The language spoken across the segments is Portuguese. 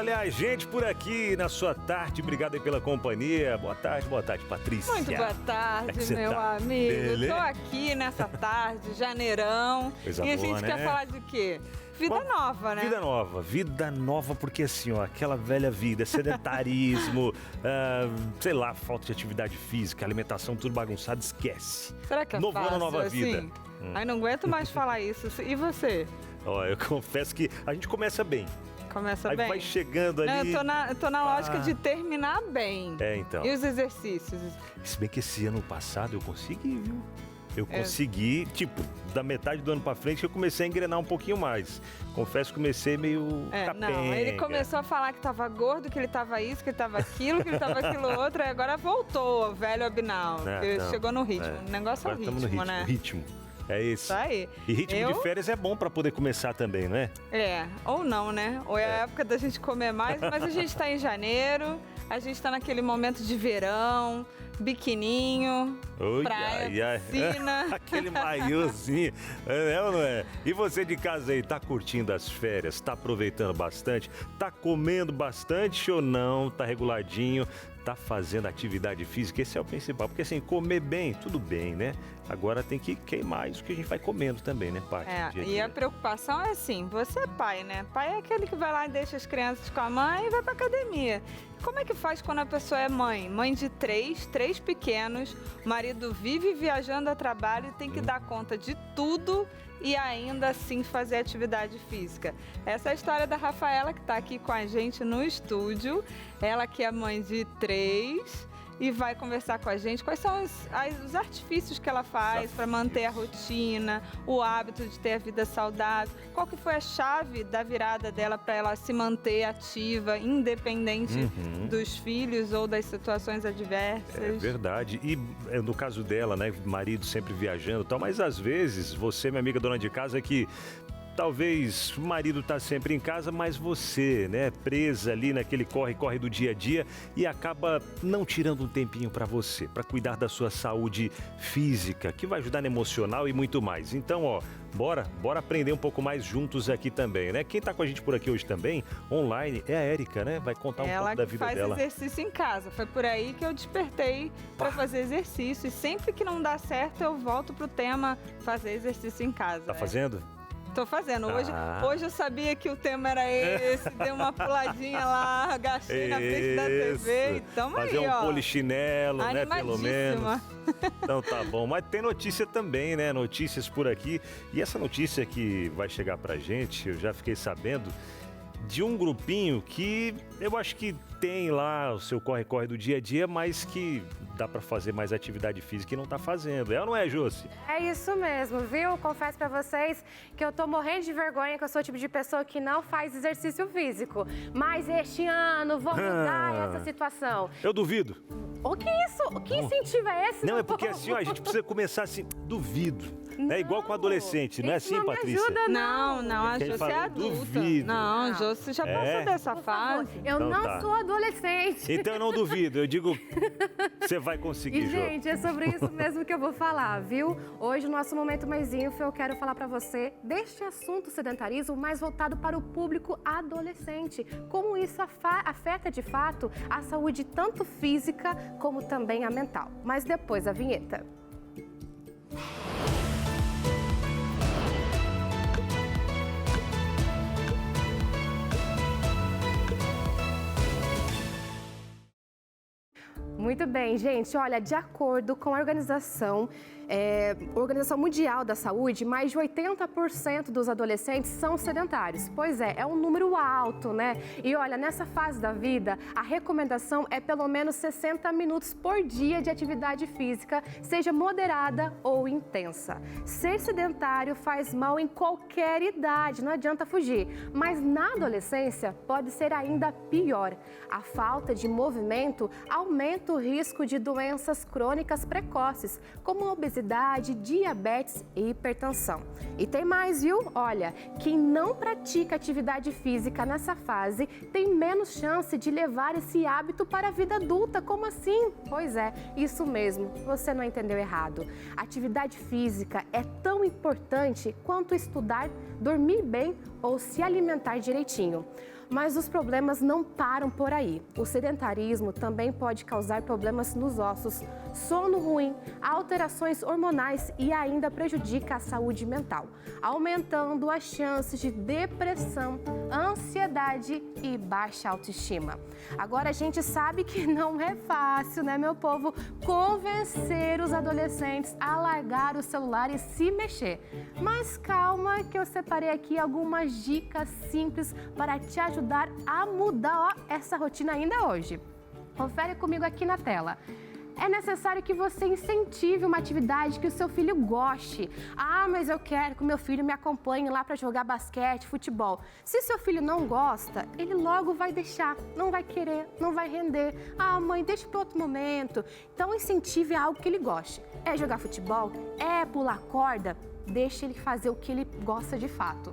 Olha a gente por aqui na sua tarde, obrigado aí pela companhia. Boa tarde, Patrícia. Muito boa tarde, meu amigo. Beleza? Tô aqui nessa tarde, janeirão. Coisa e a boa, gente quer né? falar de quê? Vida nova, né? Vida nova, porque assim, ó, aquela velha vida, sedentarismo, sei lá, falta de atividade física, alimentação, tudo bagunçado, esquece. Será que é Novo fácil, ano, nova assim? vida. Ai, não aguento mais falar isso. E você? Ó, eu confesso que a gente começa bem. Começa Aí bem? vai chegando ali. Não, eu tô na lógica de terminar bem. É, então. E os exercícios? Se bem que esse ano passado eu consegui, viu? Eu consegui, tipo, da metade do ano pra frente eu comecei a engrenar um pouquinho mais. Confesso que comecei meio capenga. Não, ele começou a falar que tava gordo, que ele tava isso, que ele tava aquilo, que ele tava aquilo outro, e agora voltou, velho Abinal. Chegou no ritmo. O negócio é o ritmo, né? O ritmo. É esse. Isso aí. E ritmo de férias é bom pra poder começar também, não é? É, ou não, né? Ou é a época da gente comer mais, mas a gente tá em janeiro, a gente tá naquele momento de verão, biquininho, praia, piscina. Aquele maiôzinho, é ou não é? E você de casa aí, tá curtindo as férias, tá aproveitando bastante, tá comendo bastante ou não, tá reguladinho, tá fazendo atividade física? Esse é o principal, porque assim, comer bem, tudo bem, né? Agora tem que queimar isso que a gente vai comendo também, né, Paty? E a preocupação é assim, você é pai, né? Pai é aquele que vai lá e deixa as crianças com a mãe e vai pra academia. Como é que faz quando a pessoa é mãe? Mãe de três pequenos, o marido vive viajando a trabalho e tem que dar conta de tudo e ainda assim fazer atividade física. Essa é a história da Rafaela, que está aqui com a gente no estúdio. Ela que é mãe de 3 e vai conversar com a gente quais são os artifícios que ela faz para manter a rotina, o hábito de ter a vida saudável. Qual que foi a chave da virada dela para ela se manter ativa, independente dos filhos ou das situações adversas? É verdade. E no caso dela, né, marido sempre viajando e tal, mas às vezes você, minha amiga dona de casa, que talvez o marido tá sempre em casa, mas você, né, presa ali naquele corre-corre do dia a dia e acaba não tirando um tempinho para você, para cuidar da sua saúde física, que vai ajudar no emocional e muito mais. Então, ó, bora aprender um pouco mais juntos aqui também, né? Quem tá com a gente por aqui hoje também, online, é a Érica, né? Vai contar um pouco da vida dela. Ela que faz exercício em casa. Foi por aí que eu despertei para fazer exercício. E sempre que não dá certo, eu volto pro tema fazer exercício em casa. Tá fazendo? Tô fazendo. Hoje eu sabia que o tema era esse, dei uma puladinha lá, agachei na frente da TV. Tamo fazer aí, um polichinelo, né, pelo menos. Então tá bom. Mas tem notícia também, né? Notícias por aqui. E essa notícia que vai chegar pra gente, eu já fiquei sabendo de um grupinho que eu acho que tem lá o seu corre-corre do dia a dia, mas que dá pra fazer mais atividade física e não tá fazendo. É ou não é, Josi? É isso mesmo, viu? Confesso pra vocês que eu tô morrendo de vergonha, que eu sou o tipo de pessoa que não faz exercício físico. Mas este ano vou mudar essa situação. Eu duvido. O que é isso? Que incentivo é esse? Não, é porque assim, ó, a gente precisa começar assim, duvido. É igual com adolescente, não é assim, não Patrícia? Me ajuda, não, a Josi é adulta. Duvido. Não, Josi já passou dessa fase. Eu então, não sou adolescente. Então eu não duvido, eu digo, você vai conseguir, E, gente, é sobre isso mesmo que eu vou falar, viu? Hoje, o nosso Momento Mãezinho, eu quero falar pra você deste assunto sedentarismo mais voltado para o público adolescente. Como isso afeta, de fato, a saúde tanto física como também a mental. Mas depois da vinheta. Muito bem, gente. Olha, de acordo com a Organização Mundial da Saúde, mais de 80% dos adolescentes são sedentários. Pois é um número alto, né? E olha, nessa fase da vida, a recomendação é pelo menos 60 minutos por dia de atividade física, seja moderada ou intensa. Ser sedentário faz mal em qualquer idade, não adianta fugir. Mas na adolescência pode ser ainda pior. A falta de movimento aumenta o risco de doenças crônicas precoces, como obesidade, diabetes e hipertensão. E tem mais, viu? Olha, quem não pratica atividade física nessa fase tem menos chance de levar esse hábito para a vida adulta. Como assim? Pois é, isso mesmo, você não entendeu errado. Atividade física é tão importante quanto estudar, dormir bem ou se alimentar direitinho. Mas os problemas não param por aí. O sedentarismo também pode causar problemas nos ossos, sono ruim, alterações hormonais e ainda prejudica a saúde mental, aumentando as chances de depressão, ansiedade e baixa autoestima. Agora a gente sabe que não é fácil, né, meu povo, convencer os adolescentes a largar o celular e se mexer. Mas calma que eu separei aqui algumas dicas simples para te ajudar a mudar essa rotina ainda hoje. Confere comigo aqui na tela. É necessário que você incentive uma atividade que o seu filho goste. Ah, mas eu quero que o meu filho me acompanhe lá para jogar basquete, futebol. Se seu filho não gosta, ele logo vai deixar, não vai querer, não vai render. Ah, mãe, deixa para outro momento. Então incentive algo que ele goste. É jogar futebol? É pular corda? Deixe ele fazer o que ele gosta de fato.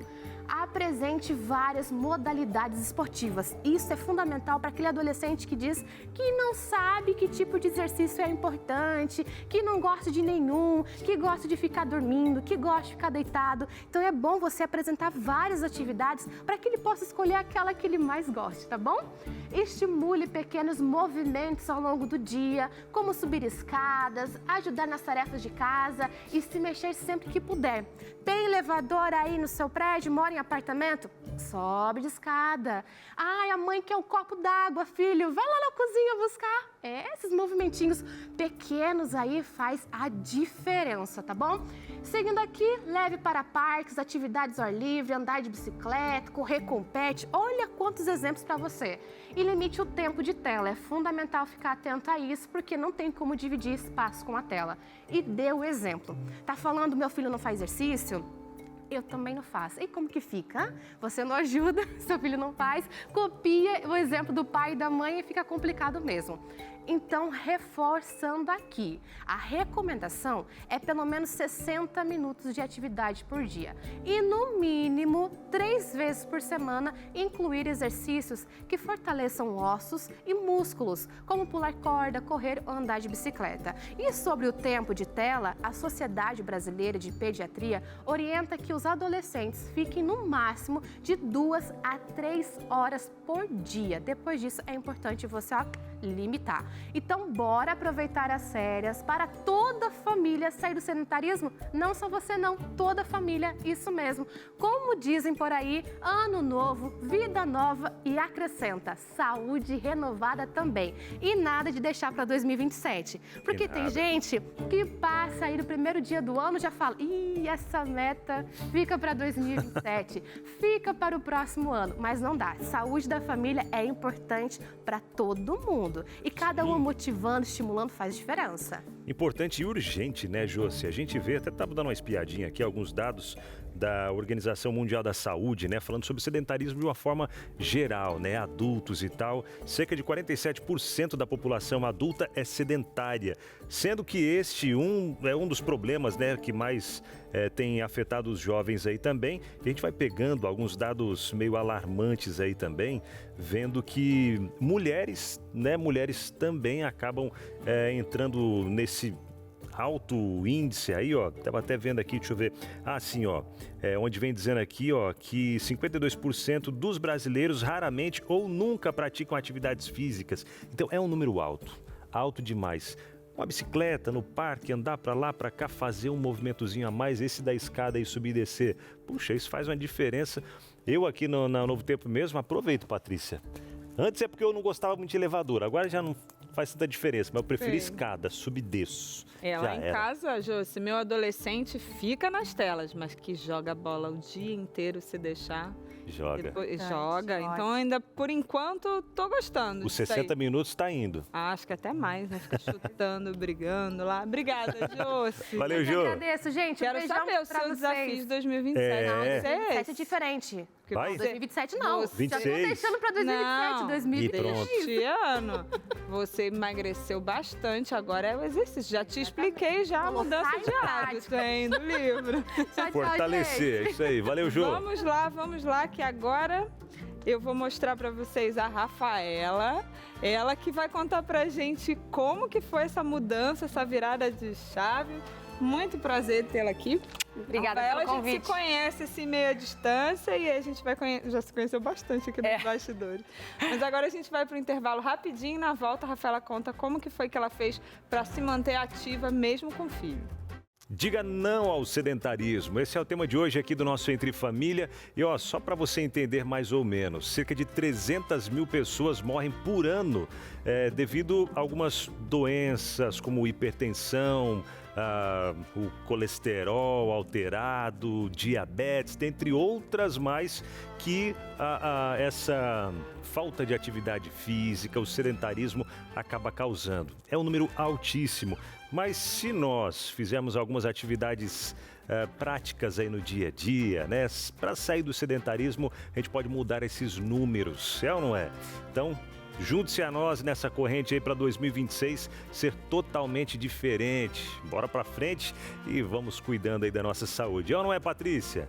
Apresente várias modalidades esportivas. Isso é fundamental para aquele adolescente que diz que não sabe que tipo de exercício é importante, que não gosta de nenhum, que gosta de ficar dormindo, que gosta de ficar deitado. Então é bom você apresentar várias atividades para que ele possa escolher aquela que ele mais goste, tá bom? Estimule pequenos movimentos ao longo do dia, como subir escadas, ajudar nas tarefas de casa e se mexer sempre que puder. Tem elevador aí no seu prédio? Mora em apartamento? Sobe de escada. Ai, a mãe quer um copo d'água, filho. Vai lá na cozinha buscar. Esses movimentinhos pequenos aí faz a diferença, tá bom? Seguindo aqui, leve para parques, atividades ao ar livre, andar de bicicleta, correr com pet. Olha quantos exemplos para você. E limite o tempo de tela. É fundamental ficar atento a isso, porque não tem como dividir espaço com a tela. E dê o exemplo. Tá falando, meu filho não faz exercício? Eu também não faço. E como que fica? Você não ajuda, seu filho não faz, copia o exemplo do pai e da mãe e fica complicado mesmo. Então, reforçando aqui, a recomendação é pelo menos 60 minutos de atividade por dia. E no mínimo 3 vezes por semana incluir exercícios que fortaleçam ossos e músculos, como pular corda, correr ou andar de bicicleta. E sobre o tempo de tela, a Sociedade Brasileira de Pediatria orienta que os adolescentes fiquem no máximo de 2 a 3 horas por dia. Depois disso, é importante você limitar. Então, bora aproveitar as férias para toda a família sair do sedentarismo? Não só você não, toda a família, isso mesmo. Como dizem por aí, ano novo, vida nova e acrescenta saúde renovada também. E nada de deixar para 2027. Porque tem gente que passa aí no primeiro dia do ano e já fala, essa meta fica para 2027, fica para o próximo ano. Mas não dá. Saúde da família é importante para todo mundo. E cada um motivando, estimulando faz diferença. Importante e urgente, né, Josi? A gente vê, até estava dando uma espiadinha aqui, alguns dados da Organização Mundial da Saúde, né, falando sobre sedentarismo de uma forma geral, né, adultos e tal. Cerca de 47% da população adulta é sedentária, sendo que este é um dos problemas, né, que mais tem afetado os jovens aí também. E a gente vai pegando alguns dados meio alarmantes aí também, vendo que mulheres também acabam entrando nesse alto índice aí, ó, tava até vendo aqui, deixa eu ver, sim, ó, onde vem dizendo aqui, ó, que 52% dos brasileiros raramente ou nunca praticam atividades físicas. Então é um número alto demais. Uma bicicleta no parque, andar para lá, para cá, fazer um movimentozinho a mais, esse da escada e subir e descer. Puxa, isso faz uma diferença. Eu aqui no Novo Tempo mesmo aproveito, Patrícia. Antes é porque eu não gostava muito de elevador, agora já não faz tanta diferença, mas eu prefiro escada, subo e desço. Lá em casa, Josi, meu adolescente fica nas telas, mas que joga bola o dia inteiro se deixar. Joga. Joga. Então, ainda por enquanto, tô gostando. Os 60 minutos tá indo. Acho que até mais, né? Fica chutando, brigando lá. Obrigada, Josi. Valeu, Jô. Eu agradeço, gente. Quero saber o seu desafio de 2027. Não, 2027 é diferente. Vai? 2027 não. 26. Já tô deixando pra 2027, 2020. E pronto. ano. Você emagreceu bastante, agora é o exercício. Já te expliquei já a mudança de hábito, hein, do livro. Fortalecer, isso aí. Valeu, Jô. Vamos lá, que agora eu vou mostrar pra vocês a Rafaela. Ela que vai contar pra gente como que foi essa mudança, essa virada de chave. muito prazer tê-la aqui. Obrigada Rafaela, pelo convite. A gente se conhece assim meio à distância e a gente vai já se conheceu bastante aqui nos bastidores. Mas agora a gente vai para o intervalo rapidinho e na volta a Rafaela conta como que foi que ela fez para se manter ativa mesmo com o filho. Diga não ao sedentarismo. Esse é o tema de hoje aqui do nosso Entre Família. E ó, só para você entender mais ou menos, cerca de 300 mil pessoas morrem por ano devido a algumas doenças como hipertensão, o colesterol alterado, diabetes, dentre outras mais que essa falta de atividade física, o sedentarismo acaba causando. É um número altíssimo. Mas se nós fizermos algumas atividades práticas aí no dia a dia, né? Para sair do sedentarismo, a gente pode mudar esses números, é ou não é? Então, junte-se a nós nessa corrente aí para 2026 ser totalmente diferente. Bora para frente e vamos cuidando aí da nossa saúde. É ou não é, Patrícia?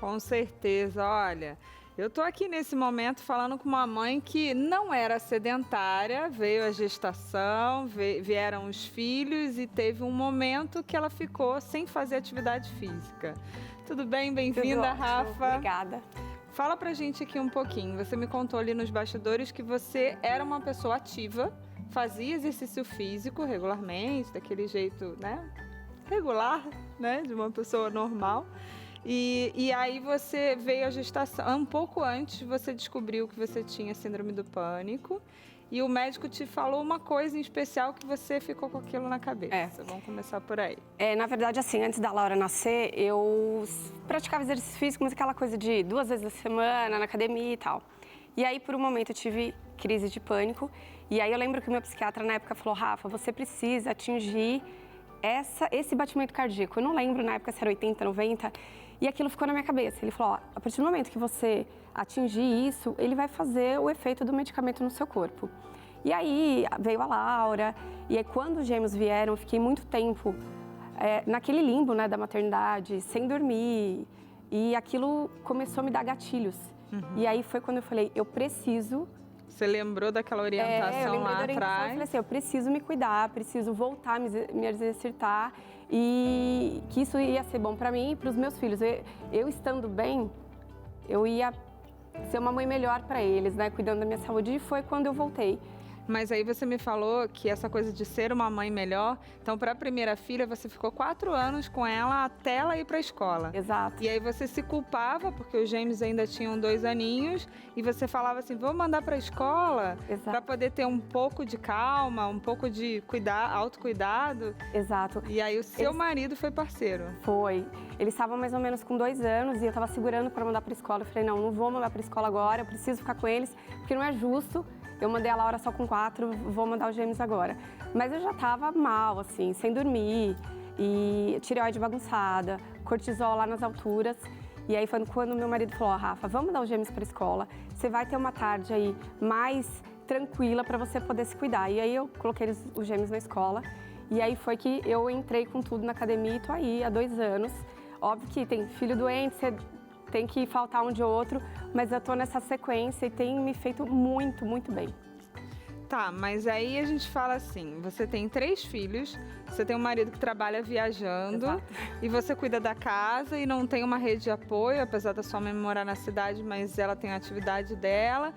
Com certeza, olha... Eu tô aqui nesse momento falando com uma mãe que não era sedentária, veio a gestação, vieram os filhos e teve um momento que ela ficou sem fazer atividade física. Tudo bem? Bem-vinda, Rafa. Obrigada. Fala pra gente aqui um pouquinho. Você me contou ali nos bastidores que você era uma pessoa ativa, fazia exercício físico regularmente, daquele jeito, né? Regular, né? De uma pessoa normal. E aí você veio à gestação, um pouco antes você descobriu que você tinha síndrome do pânico e o médico te falou uma coisa em especial que você ficou com aquilo na cabeça. Vamos começar por aí. Na verdade, assim, antes da Laura nascer, eu praticava exercício físico, mas aquela coisa de 2 vezes a semana, na academia e tal. E aí, por um momento, eu tive crise de pânico e aí eu lembro que o meu psiquiatra na época falou, Rafa, você precisa atingir esse batimento cardíaco. Eu não lembro na época se era 80, 90... E aquilo ficou na minha cabeça. Ele falou, a partir do momento que você atingir isso, ele vai fazer o efeito do medicamento no seu corpo. E aí veio a Laura, e aí quando os gêmeos vieram, eu fiquei muito tempo naquele limbo, né, da maternidade, sem dormir. E aquilo começou a me dar gatilhos. E aí foi quando eu falei, eu preciso... Você lembrou daquela orientação lá atrás? Eu falei assim, eu preciso me cuidar, preciso voltar a me exercitar e que isso ia ser bom para mim e para os meus filhos. Eu estando bem, eu ia ser uma mãe melhor para eles, né? Cuidando da minha saúde, e foi quando eu voltei. Mas aí você me falou que essa coisa de ser uma mãe melhor, então para a primeira filha você ficou 4 anos com ela até ela ir para a escola. Exato. E aí você se culpava porque os gêmeos ainda tinham 2 aninhos e você falava assim, vou mandar para a escola para poder ter um pouco de calma, um pouco de autocuidado. Exato. E aí o seu marido foi parceiro. Foi. Eles estavam mais ou menos com 2 anos e eu estava segurando para mandar para a escola. Eu falei, não vou mandar para a escola agora, eu preciso ficar com eles, porque não é justo. Eu mandei a Laura só com 4, vou mandar os gêmeos agora. Mas eu já estava mal, assim, sem dormir, e tireoide bagunçada, cortisol lá nas alturas. E aí foi quando meu marido falou, Rafa, vamos mandar os gêmeos para a escola, você vai ter uma tarde aí mais tranquila para você poder se cuidar. E aí eu coloquei os gêmeos na escola, e aí foi que eu entrei com tudo na academia e tô aí há 2 anos. Óbvio que tem filho doente, você tem que faltar um de outro, mas eu tô nessa sequência e tem me feito muito, muito bem. Tá, mas aí a gente fala assim, você tem 3 filhos, você tem um marido que trabalha viajando. Exato. E você cuida da casa e não tem uma rede de apoio, apesar da sua mãe morar na cidade, mas ela tem a atividade dela.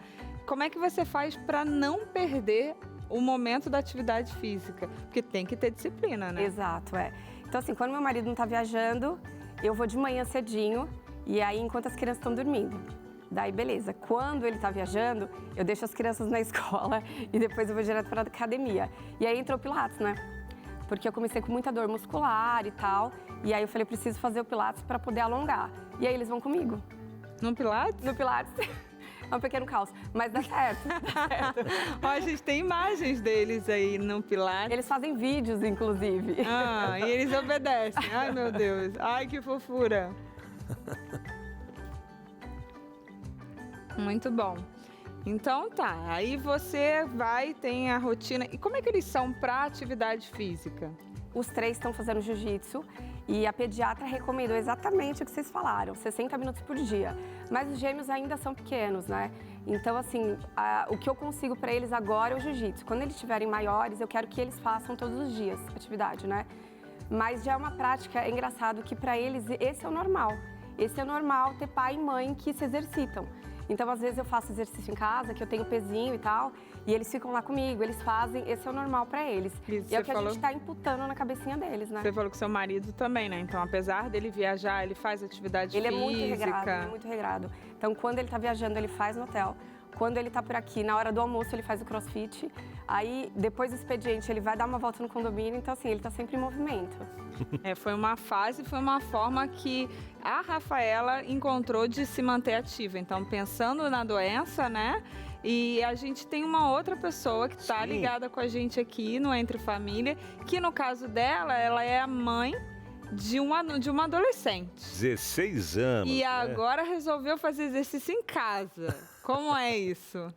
Como é que você faz para não perder o momento da atividade física? Porque tem que ter disciplina, né? Exato, Então assim, quando meu marido não tá viajando, eu vou de manhã cedinho, e aí, enquanto as crianças estão dormindo. Daí, beleza. Quando ele tá viajando, eu deixo as crianças na escola e depois eu vou direto para a academia. E aí entrou o Pilates, né? Porque eu comecei com muita dor muscular e tal. E aí eu falei, preciso fazer o Pilates para poder alongar. E aí eles vão comigo. No Pilates? No Pilates. É um pequeno caos, mas dá certo. Dá certo. Ó, a gente tem imagens deles aí no Pilates. Eles fazem vídeos, inclusive. E eles obedecem. Ai, meu Deus. Ai, que fofura. Muito bom. Então tá, aí você vai, tem a rotina. E como é que eles são para atividade física? Os 3 estão fazendo jiu-jitsu e a pediatra recomendou exatamente o que vocês falaram, 60 minutos por dia. Mas os gêmeos ainda são pequenos, né? Então, assim, o que eu consigo para eles agora é o jiu-jitsu. Quando eles estiverem maiores, eu quero que eles façam todos os dias atividade, né? mas já é uma prática, é engraçado que para eles esse é o normal. Esse é o normal ter pai e mãe que se exercitam. Então, às vezes eu faço exercício em casa, que eu tenho pezinho e tal, e eles ficam lá comigo, eles fazem, esse é o normal pra eles. E é o que a gente tá imputando na cabecinha deles, né? Você falou que seu marido também, né? Então, apesar dele viajar, ele faz atividade física. Ele é muito regrado. Então, quando ele tá viajando, ele faz no hotel. Quando ele tá por aqui, na hora do almoço, ele faz o crossfit. Aí, depois do expediente, ele vai dar uma volta no condomínio. Então, assim, ele tá sempre em movimento. Foi uma fase, foi uma forma que a Rafaela encontrou de se manter ativa. Então, pensando na doença, né? E a gente tem uma outra pessoa que está ligada com a gente aqui no Entre Família, que no caso dela, ela é a mãe de uma adolescente. 16 anos. E agora resolveu fazer exercício em casa. Como é isso?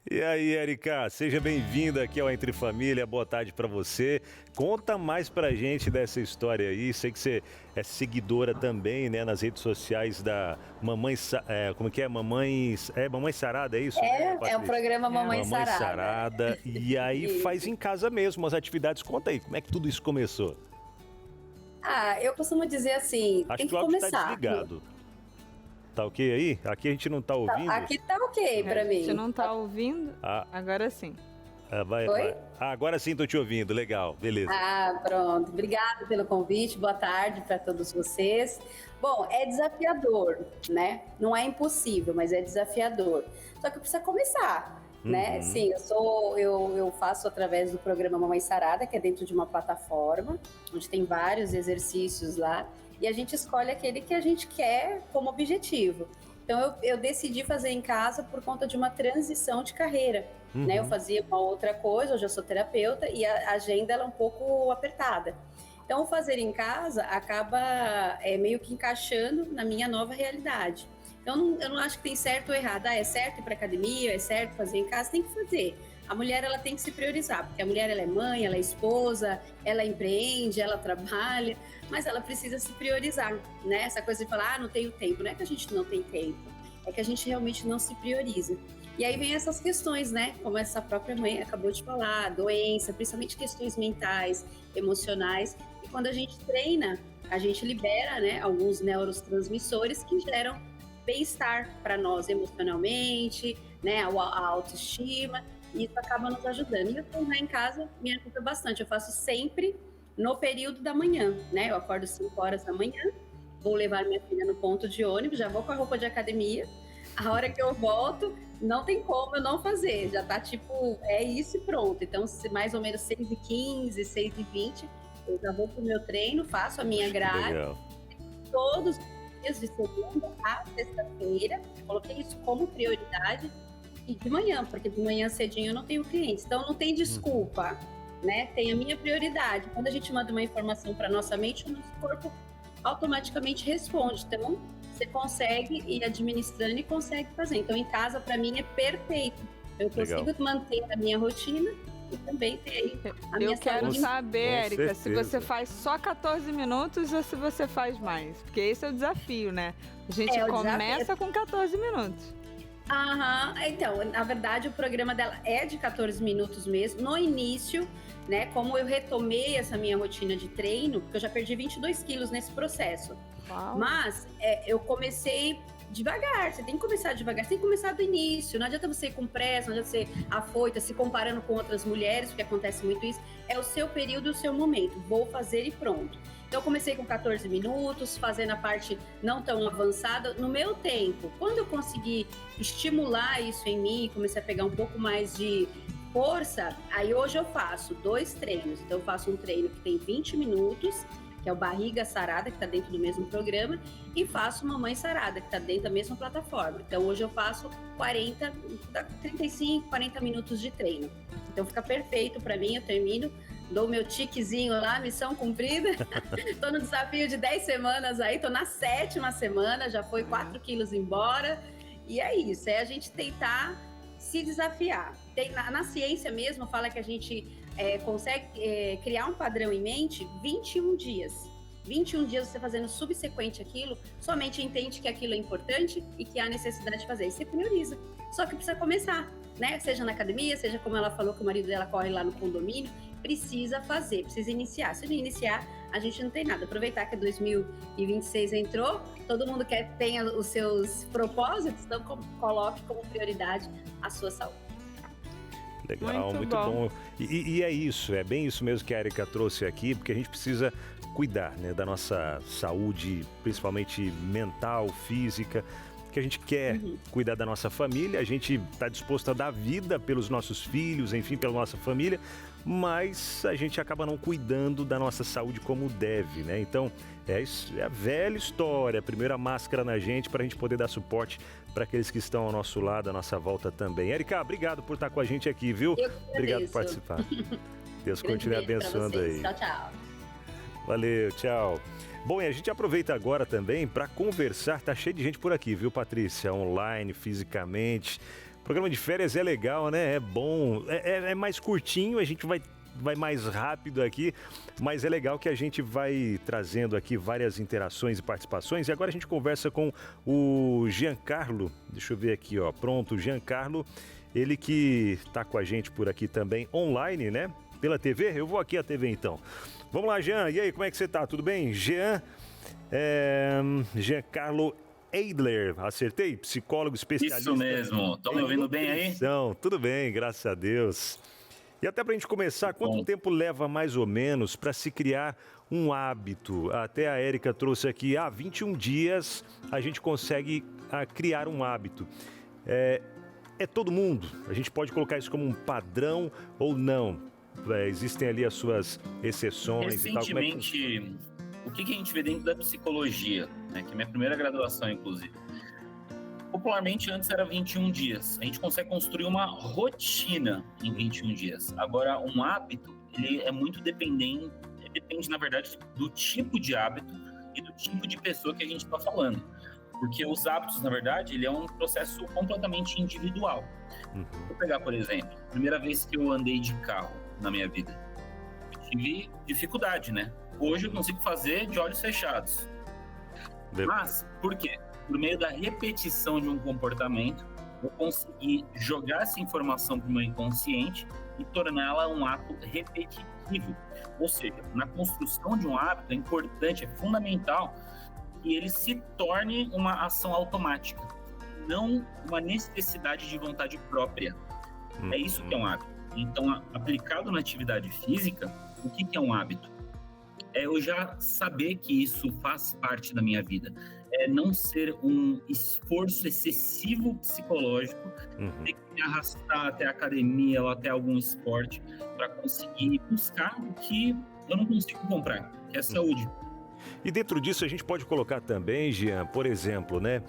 E aí, Érica, seja bem-vinda aqui ao Entre Família. Boa tarde para você. Conta mais pra gente dessa história aí. Sei que você é seguidora também, né, nas redes sociais da Mamãe... como que é? Mamãe Sarada, é isso? É o programa Mamãe Sarada. Sarada. E aí faz em casa mesmo as atividades. Conta aí, como é que tudo isso começou? Eu costumo dizer assim, Acho tem que o áudio começar. Tá desligado. Tá ok aí? Aqui a gente não tá ouvindo? Aqui tá ok pra mim. Você não tá ouvindo? Agora sim. Oi? Agora sim tô te ouvindo, legal, beleza. Pronto. Obrigada pelo convite, boa tarde para todos vocês. Bom, é desafiador, né? Não é impossível, mas é desafiador. Só que precisa começar, né? Sim, eu faço através do programa Mamãe Sarada, que é dentro de uma plataforma, onde tem vários exercícios lá, e a gente escolhe aquele que a gente quer como objetivo. Então, eu decidi fazer em casa por conta de uma transição de carreira. Né? Eu fazia uma outra coisa, hoje eu sou terapeuta, e a agenda ela é um pouco apertada. Então, o fazer em casa acaba meio que encaixando na minha nova realidade. Então, eu não acho que tem certo ou errado. É certo ir para academia, é certo fazer em casa, tem que fazer. A mulher ela tem que se priorizar, porque a mulher ela é mãe, ela é esposa, ela empreende, ela trabalha, mas ela precisa se priorizar, né? Essa coisa de falar, não tenho tempo, não é que a gente não tem tempo, é que a gente realmente não se prioriza. E aí vem essas questões, né? Como essa própria mãe acabou de falar, doença, principalmente questões mentais, emocionais. E quando a gente treina, a gente libera, né, alguns neurotransmissores que geram bem-estar para nós emocionalmente, né? A autoestima. E isso acaba nos ajudando. E eu treinar em casa me ajuda bastante. Eu faço sempre no período da manhã, né? Eu acordo 5 horas da manhã, vou levar minha filha no ponto de ônibus, já vou com a roupa de academia. A hora que eu volto, não tem como eu não fazer. Já tá tipo, é isso e pronto. Então, mais ou menos 6h15, 6h20, eu já vou pro meu treino, faço a minha grade. Legal. Todos os dias de segunda a sexta-feira. Coloquei isso como prioridade. E de manhã, porque de manhã cedinho eu não tenho clientes. Então, não tem desculpa, né? Tem a minha prioridade. Quando a gente manda uma informação para nossa mente, o nosso corpo automaticamente responde. Então, você consegue ir administrando e consegue fazer. Então, em casa, para mim, é perfeito. Eu consigo manter a minha rotina e também ter a minha Eu quero saúde. saber, Érica, se certeza. você faz só 14 minutos ou se você faz mais. Porque esse é o desafio, né? A gente o começa com 14 minutos. Então, na verdade, o programa dela é de 14 minutos mesmo. No início, né, como eu retomei essa minha rotina de treino, porque eu já perdi 22 quilos nesse processo. Uau. Mas eu comecei devagar, você tem que começar devagar, você tem que começar do início. Não adianta você ir com pressa, não adianta você afoita, se comparando com outras mulheres, porque acontece muito isso. É o seu período, o seu momento. Vou fazer e pronto. Então, eu comecei com 14 minutos, fazendo a parte não tão avançada, no meu tempo. Quando eu consegui estimular isso em mim, comecei a pegar um pouco mais de força, aí hoje eu faço 2 treinos. Então, eu faço um treino que tem 20 minutos, que é o Barriga Sarada, que está dentro do mesmo programa, e faço Mamãe Sarada, que está dentro da mesma plataforma. Então, hoje eu faço 35, 40 minutos de treino. Então, fica perfeito para mim, eu termino, dou meu tiquezinho lá, missão cumprida. Tô no desafio de 10 semanas aí, tô na 7ª semana, já foi 4 quilos embora. E é isso, é a gente tentar se desafiar. Na ciência mesmo, fala que a gente consegue criar um padrão em mente 21 dias. 21 dias você fazendo subsequente aquilo, sua mente entende que aquilo é importante e que há necessidade de fazer. E você prioriza. Só que precisa começar, né? Seja na academia, seja como ela falou que o marido dela corre lá no condomínio, precisa fazer, precisa iniciar. Se não iniciar, a gente não tem nada. Aproveitar que 2026 entrou, todo mundo tem os seus propósitos, então coloque como prioridade a sua saúde. Legal, muito bom. E é isso, é bem isso mesmo que a Érica trouxe aqui, porque a gente precisa cuidar, né, da nossa saúde, principalmente mental, física, que a gente quer cuidar da nossa família, a gente está disposto a dar vida pelos nossos filhos, enfim, pela nossa família, mas a gente acaba não cuidando da nossa saúde como deve, né? Então, é a velha história, primeiro a máscara na gente para a gente poder dar suporte para aqueles que estão ao nosso lado, à nossa volta também. Érica, obrigado por estar com a gente aqui, viu? Obrigado por participar. Deus continue abençoando aí. Tchau, tchau. Valeu, tchau. Bom, e a gente aproveita agora também para conversar, tá cheio de gente por aqui, viu, Patrícia? Online, fisicamente. O programa de férias é legal, né? É bom, é mais curtinho, a gente vai mais rápido aqui, mas é legal que a gente vai trazendo aqui várias interações e participações. E agora a gente conversa com o Giancarlo, deixa eu ver aqui, ó, pronto, o Giancarlo, ele que está com a gente por aqui também, online, né? Pela TV, eu vou aqui à TV então. Vamos lá, Jean, e aí, como é que você tá? Tudo bem? Giancarlo Eidler, acertei? Psicólogo especialista. Isso mesmo, estão me ouvindo bem aí? Tudo bem, graças a Deus. E até pra gente começar, quanto tempo leva mais ou menos para se criar um hábito? Até a Érica trouxe aqui, 21 dias a gente consegue criar um hábito. É todo mundo? A gente pode colocar isso como um padrão ou não? Existem ali as suas exceções e tal. Recentemente, o que a gente vê dentro da psicologia, né, que é minha primeira graduação, inclusive. Popularmente, antes era 21 dias. A gente consegue construir uma rotina em 21 dias. Agora, um hábito, ele é muito depende, na verdade, do tipo de hábito e do tipo de pessoa que a gente está falando. Porque os hábitos, na verdade, ele é um processo completamente individual. Vou pegar, por exemplo, a primeira vez que eu andei de carro na minha vida, eu tive dificuldade, né? Hoje eu consigo fazer de olhos fechados. Mas, por quê? Por meio da repetição de um comportamento, eu consegui jogar essa informação para o meu inconsciente e torná-la um ato repetitivo. Ou seja, na construção de um hábito é importante, é fundamental que ele se torne uma ação automática, não uma necessidade de vontade própria. É isso que é um hábito. Então, aplicado na atividade física, o que é um hábito? É eu já saber que isso faz parte da minha vida. É não ser um esforço excessivo psicológico, ter que me arrastar até a academia ou até algum esporte para conseguir buscar o que eu não consigo comprar, que é a saúde. E dentro disso a gente pode colocar também, Jean, por exemplo, né?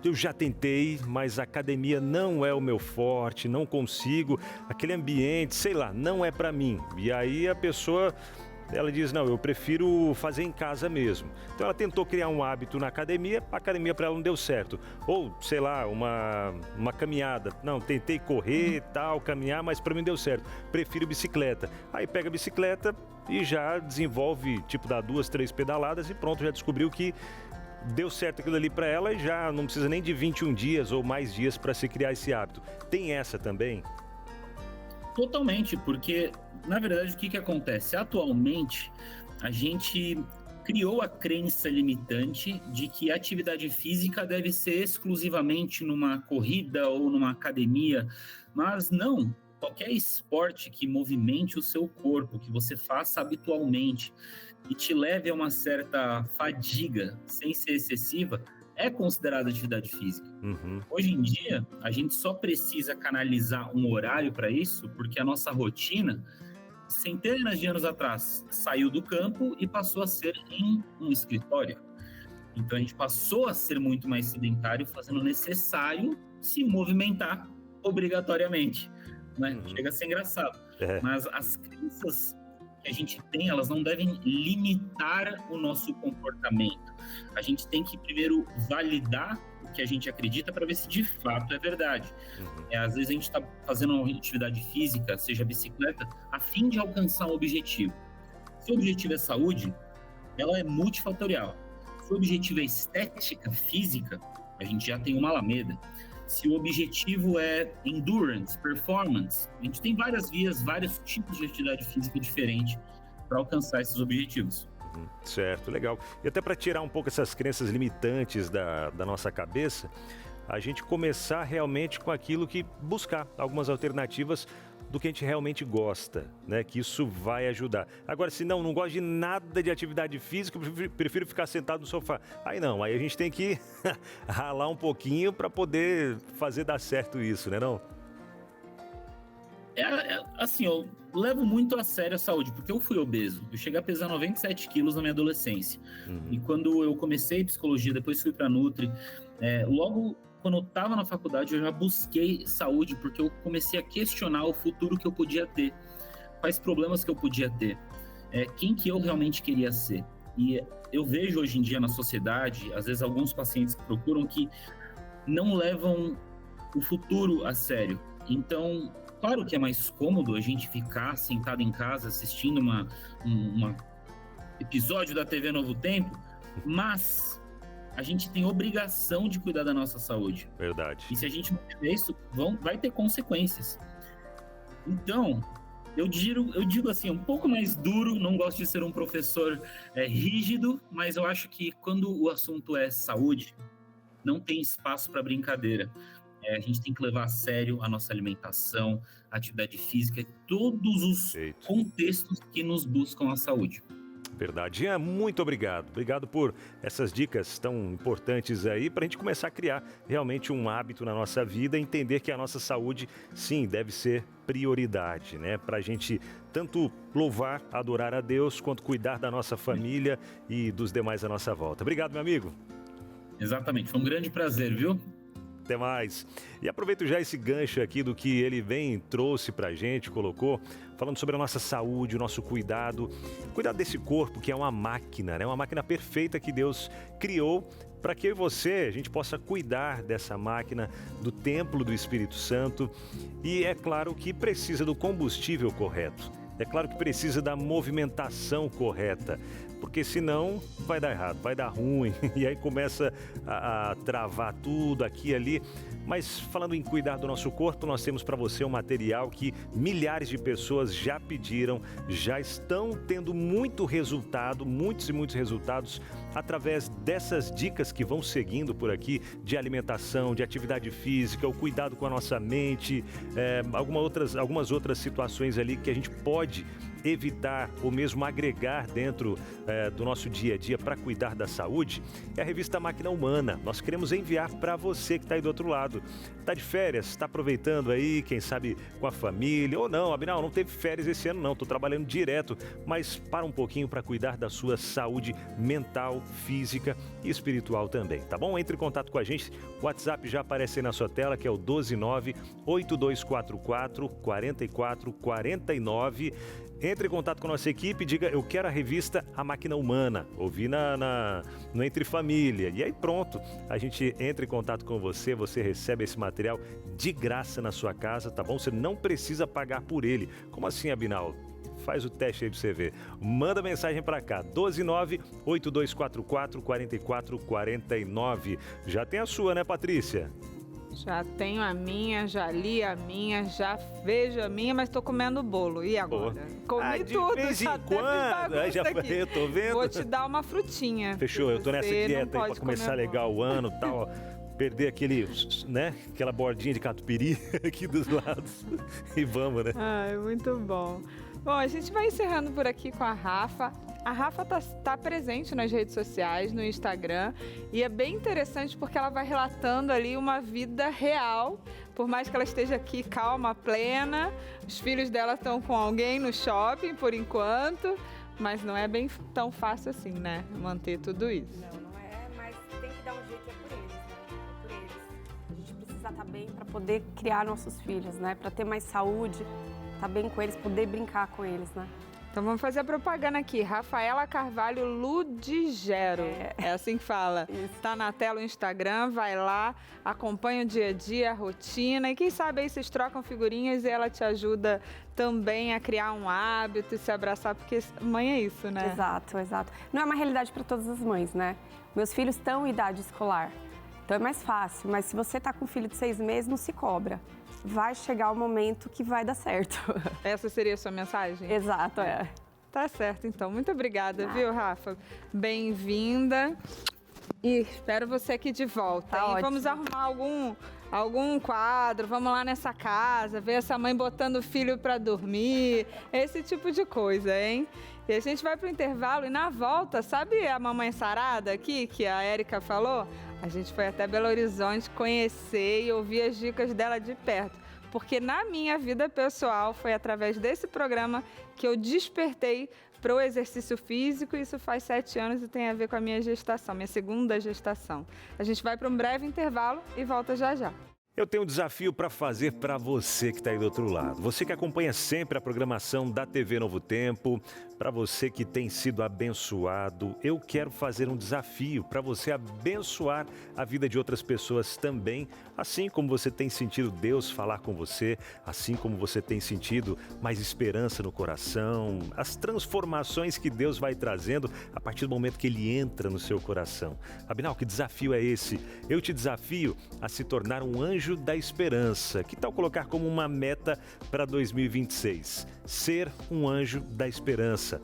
Eu já tentei, mas a academia não é o meu forte, não consigo, aquele ambiente, sei lá, não é para mim. E aí a pessoa, ela diz, não, eu prefiro fazer em casa mesmo. Então ela tentou criar um hábito na academia, a academia para ela não deu certo. Ou, sei lá, uma caminhada. Não, tentei correr, tal, caminhar, mas para mim deu certo. Prefiro bicicleta. Aí pega a bicicleta e já desenvolve, tipo, dá 2, 3 pedaladas e pronto, já descobriu que deu certo aquilo ali para ela e já não precisa nem de 21 dias ou mais dias para se criar esse hábito. Tem essa também? Totalmente, porque, na verdade, o que acontece? Atualmente, a gente criou a crença limitante de que a atividade física deve ser exclusivamente numa corrida ou numa academia, mas não. Qualquer esporte que movimente o seu corpo, que você faça habitualmente e te leve a uma certa fadiga, sem ser excessiva, é considerada atividade física. Hoje em dia, a gente só precisa canalizar um horário para isso, porque a nossa rotina, centenas de anos atrás, saiu do campo e passou a ser em um escritório. Então, a gente passou a ser muito mais sedentário, fazendo necessário se movimentar obrigatoriamente. Né? Chega a ser engraçado. Mas as crenças que a gente tem, elas não devem limitar o nosso comportamento. A gente tem que primeiro validar o que a gente acredita para ver se de fato é verdade. Às vezes a gente está fazendo uma atividade física, seja bicicleta, a fim de alcançar um objetivo. Se o objetivo é saúde, ela é multifatorial. Se o objetivo é estética física, a gente já tem uma Alameda. Se o objetivo é endurance, performance, a gente tem várias vias, vários tipos de atividade física diferente para alcançar esses objetivos. Certo, legal. E até para tirar um pouco essas crenças limitantes da nossa cabeça, a gente começar realmente com aquilo que buscar algumas alternativas do que a gente realmente gosta, né? Que isso vai ajudar. Agora, se não gosto de nada de atividade física, eu prefiro ficar sentado no sofá. Aí não, aí a gente tem que ralar um pouquinho para poder fazer dar certo isso, né não? Assim, eu levo muito a sério a saúde, porque eu fui obeso. Eu cheguei a pesar 97 quilos na minha adolescência. E quando eu comecei psicologia, depois fui para Nutri, logo quando eu estava na faculdade, eu já busquei saúde, porque eu comecei a questionar o futuro que eu podia ter, quais problemas que eu podia ter, quem que eu realmente queria ser. E eu vejo hoje em dia na sociedade, às vezes alguns pacientes que procuram que não levam o futuro a sério. Então, claro que é mais cômodo a gente ficar sentado em casa assistindo um episódio da TV Novo Tempo, mas a gente tem obrigação de cuidar da nossa saúde. Verdade. E se a gente não fizer isso, vai ter consequências. Então, eu digo assim, um pouco mais duro, não gosto de ser um professor rígido, mas eu acho que quando o assunto é saúde, não tem espaço para brincadeira. A gente tem que levar a sério a nossa alimentação, a atividade física e todos os contextos que nos buscam a saúde. Verdade. Ian, muito obrigado. Obrigado por essas dicas tão importantes aí para a gente começar a criar realmente um hábito na nossa vida, entender que a nossa saúde, sim, deve ser prioridade, né? Para a gente tanto louvar, adorar a Deus, quanto cuidar da nossa família e dos demais à nossa volta. Obrigado, meu amigo. Exatamente. Foi um grande prazer, viu? Até mais. E aproveito já esse gancho aqui do que ele trouxe pra gente, colocou, falando sobre a nossa saúde, o nosso cuidado desse corpo que é uma máquina, né? Uma máquina perfeita que Deus criou para que eu e você, a gente possa cuidar dessa máquina, do templo do Espírito Santo. E é claro que precisa do combustível correto. É claro que precisa da movimentação correta, porque senão vai dar errado, vai dar ruim, e aí começa a travar tudo aqui e ali. Mas falando em cuidar do nosso corpo, nós temos para você um material que milhares de pessoas já pediram, já estão tendo muitos e muitos resultados através dessas dicas que vão seguindo por aqui, de alimentação, de atividade física, o cuidado com a nossa mente, algumas outras situações ali que a gente pode evitar ou mesmo agregar dentro do nosso dia a dia para cuidar da saúde, é a revista Máquina Humana. Nós queremos enviar para você que está aí do outro lado. Está de férias, está aproveitando aí, quem sabe com a família, ou não, Abinal, não teve férias esse ano não, estou trabalhando direto, mas para um pouquinho para cuidar da sua saúde mental, física e espiritual também, tá bom? Entre em contato com a gente, o WhatsApp já aparece aí na sua tela, que é o 129-8244-4449. Entre em contato com a nossa equipe e diga, eu quero a revista A Máquina Humana, ouvi no Entre Família. E aí pronto, a gente entra em contato com você, você recebe esse material de graça na sua casa, tá bom? Você não precisa pagar por ele. Como assim, Abinal? Faz o teste aí pra você ver. Manda mensagem pra cá, 129-8244-4449. Já tem a sua, né, Patrícia? Já tenho a minha, já li a minha, já vejo a minha, mas tô comendo bolo. E agora? Comi de tudo, vez em já quando. Eu tô vendo. Vou te dar uma frutinha. Fechou, eu tô nessa dieta aí pra começar comer legal o ano e tal, ó. Perder aquela bordinha de catupiry aqui dos lados. E vamos, né? Ai, muito bom. Bom, a gente vai encerrando por aqui com a Rafa. A Rafa tá presente nas redes sociais, no Instagram, e é bem interessante porque ela vai relatando ali uma vida real, por mais que ela esteja aqui calma, plena. Os filhos dela estão com alguém no shopping por enquanto, mas não é bem tão fácil assim, né? Manter tudo isso. Não é, mas tem que dar um jeito, é por eles, né? É por eles. A gente precisa estar bem para poder criar nossos filhos, né? Para ter mais saúde, estar bem com eles, poder brincar com eles, né? Então vamos fazer a propaganda aqui. Rafaela Carvalho Ludigero. É assim que fala. Está na tela o Instagram, vai lá, acompanha o dia a dia, a rotina. E quem sabe aí vocês trocam figurinhas e ela te ajuda também a criar um hábito e se abraçar, porque mãe é isso, né? Exato, exato. Não é uma realidade para todas as mães, né? Meus filhos estão em idade escolar, então é mais fácil. Mas se você está com um filho de 6 meses, não se cobra. Vai chegar o momento que vai dar certo. Essa seria a sua mensagem? Exato, é. Tá certo, então. Muito obrigada, viu, Rafa? Bem-vinda. E espero você aqui de volta. Tá hein? ótimo. Vamos arrumar algum quadro, vamos lá nessa casa, ver essa mãe botando o filho para dormir, esse tipo de coisa, hein? E a gente vai pro intervalo e na volta, sabe a mamãe sarada aqui, que a Érica falou? A gente foi até Belo Horizonte conhecer e ouvir as dicas dela de perto. Porque na minha vida pessoal, foi através desse programa que eu despertei para o exercício físico. Isso faz 7 anos e tem a ver com a minha gestação, minha segunda gestação. A gente vai para um breve intervalo e volta já já. Eu tenho um desafio para fazer para você que está aí do outro lado. Você que acompanha sempre a programação da TV Novo Tempo, para você que tem sido abençoado, eu quero fazer um desafio para você abençoar a vida de outras pessoas também, assim como você tem sentido Deus falar com você, assim como você tem sentido mais esperança no coração, as transformações que Deus vai trazendo a partir do momento que Ele entra no seu coração. Abinal, que desafio é esse? Eu te desafio a se tornar um anjo da esperança. Que tal colocar como uma meta para 2026? Ser um anjo da esperança.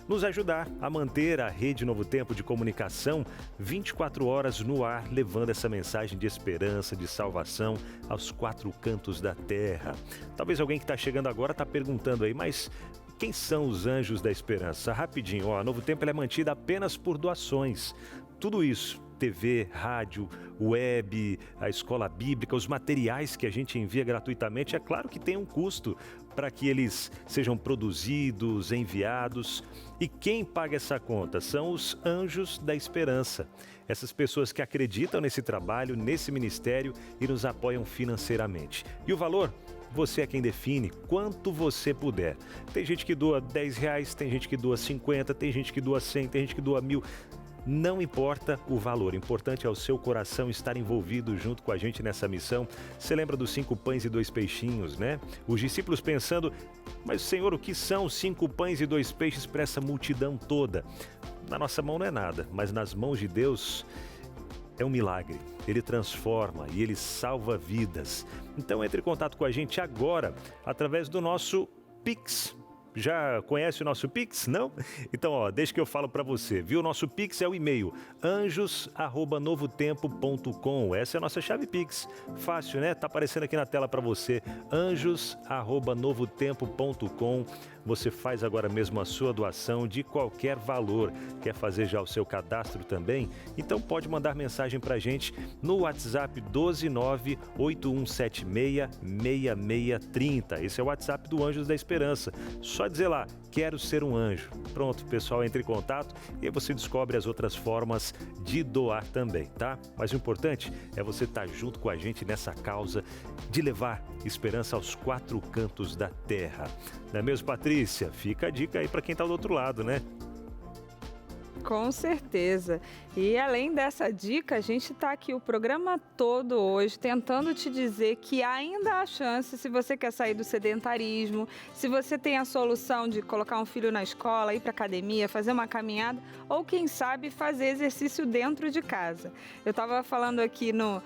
Nos ajudar a manter a Rede Novo Tempo de comunicação 24 horas no ar, levando essa mensagem de esperança, de salvação aos 4 cantos da terra. Talvez alguém que está chegando agora está perguntando aí, mas quem são os anjos da esperança? Rapidinho, a Novo Tempo ela é mantida apenas por doações. Tudo isso, TV, rádio, web, a escola bíblica, os materiais que a gente envia gratuitamente, é claro que tem um custo para que eles sejam produzidos, enviados. E quem paga essa conta? São os anjos da esperança. Essas pessoas que acreditam nesse trabalho, nesse ministério e nos apoiam financeiramente. E o valor? Você é quem define, quanto você puder. Tem gente que doa R$10, tem gente que doa 50, tem gente que doa 100, tem gente que doa 1.000. Não importa o valor, o importante é o seu coração estar envolvido junto com a gente nessa missão. Você lembra dos 5 pães e 2 peixinhos, né? Os discípulos pensando, mas Senhor, o que são 5 pães e 2 peixes para essa multidão toda? Na nossa mão não é nada, mas nas mãos de Deus é um milagre. Ele transforma e Ele salva vidas. Então entre em contato com a gente agora, através do nosso Pix. Já conhece o nosso Pix? Não? Então, deixa que eu falo para você, viu? O nosso Pix é o e-mail anjos@novotempo.com. Essa é a nossa chave Pix. Fácil, né? Tá aparecendo aqui na tela para você, anjos@novotempo.com. Você faz agora mesmo a sua doação de qualquer valor. Quer fazer já o seu cadastro também? Então pode mandar mensagem para a gente no WhatsApp 12981766630. Esse é o WhatsApp do Anjos da Esperança. Só dizer lá, quero ser um anjo. Pronto, o pessoal entra em contato e aí você descobre as outras formas de doar também, tá? Mas o importante é você estar junto com a gente nessa causa de levar esperança aos 4 cantos da terra. Não é mesmo, Patrícia? Fica a dica aí para quem está do outro lado, né? Com certeza. E além dessa dica, a gente está aqui o programa todo hoje tentando te dizer que ainda há chance, se você quer sair do sedentarismo, se você tem a solução de colocar um filho na escola, ir para academia, fazer uma caminhada ou, quem sabe, fazer exercício dentro de casa. Eu estava falando aqui no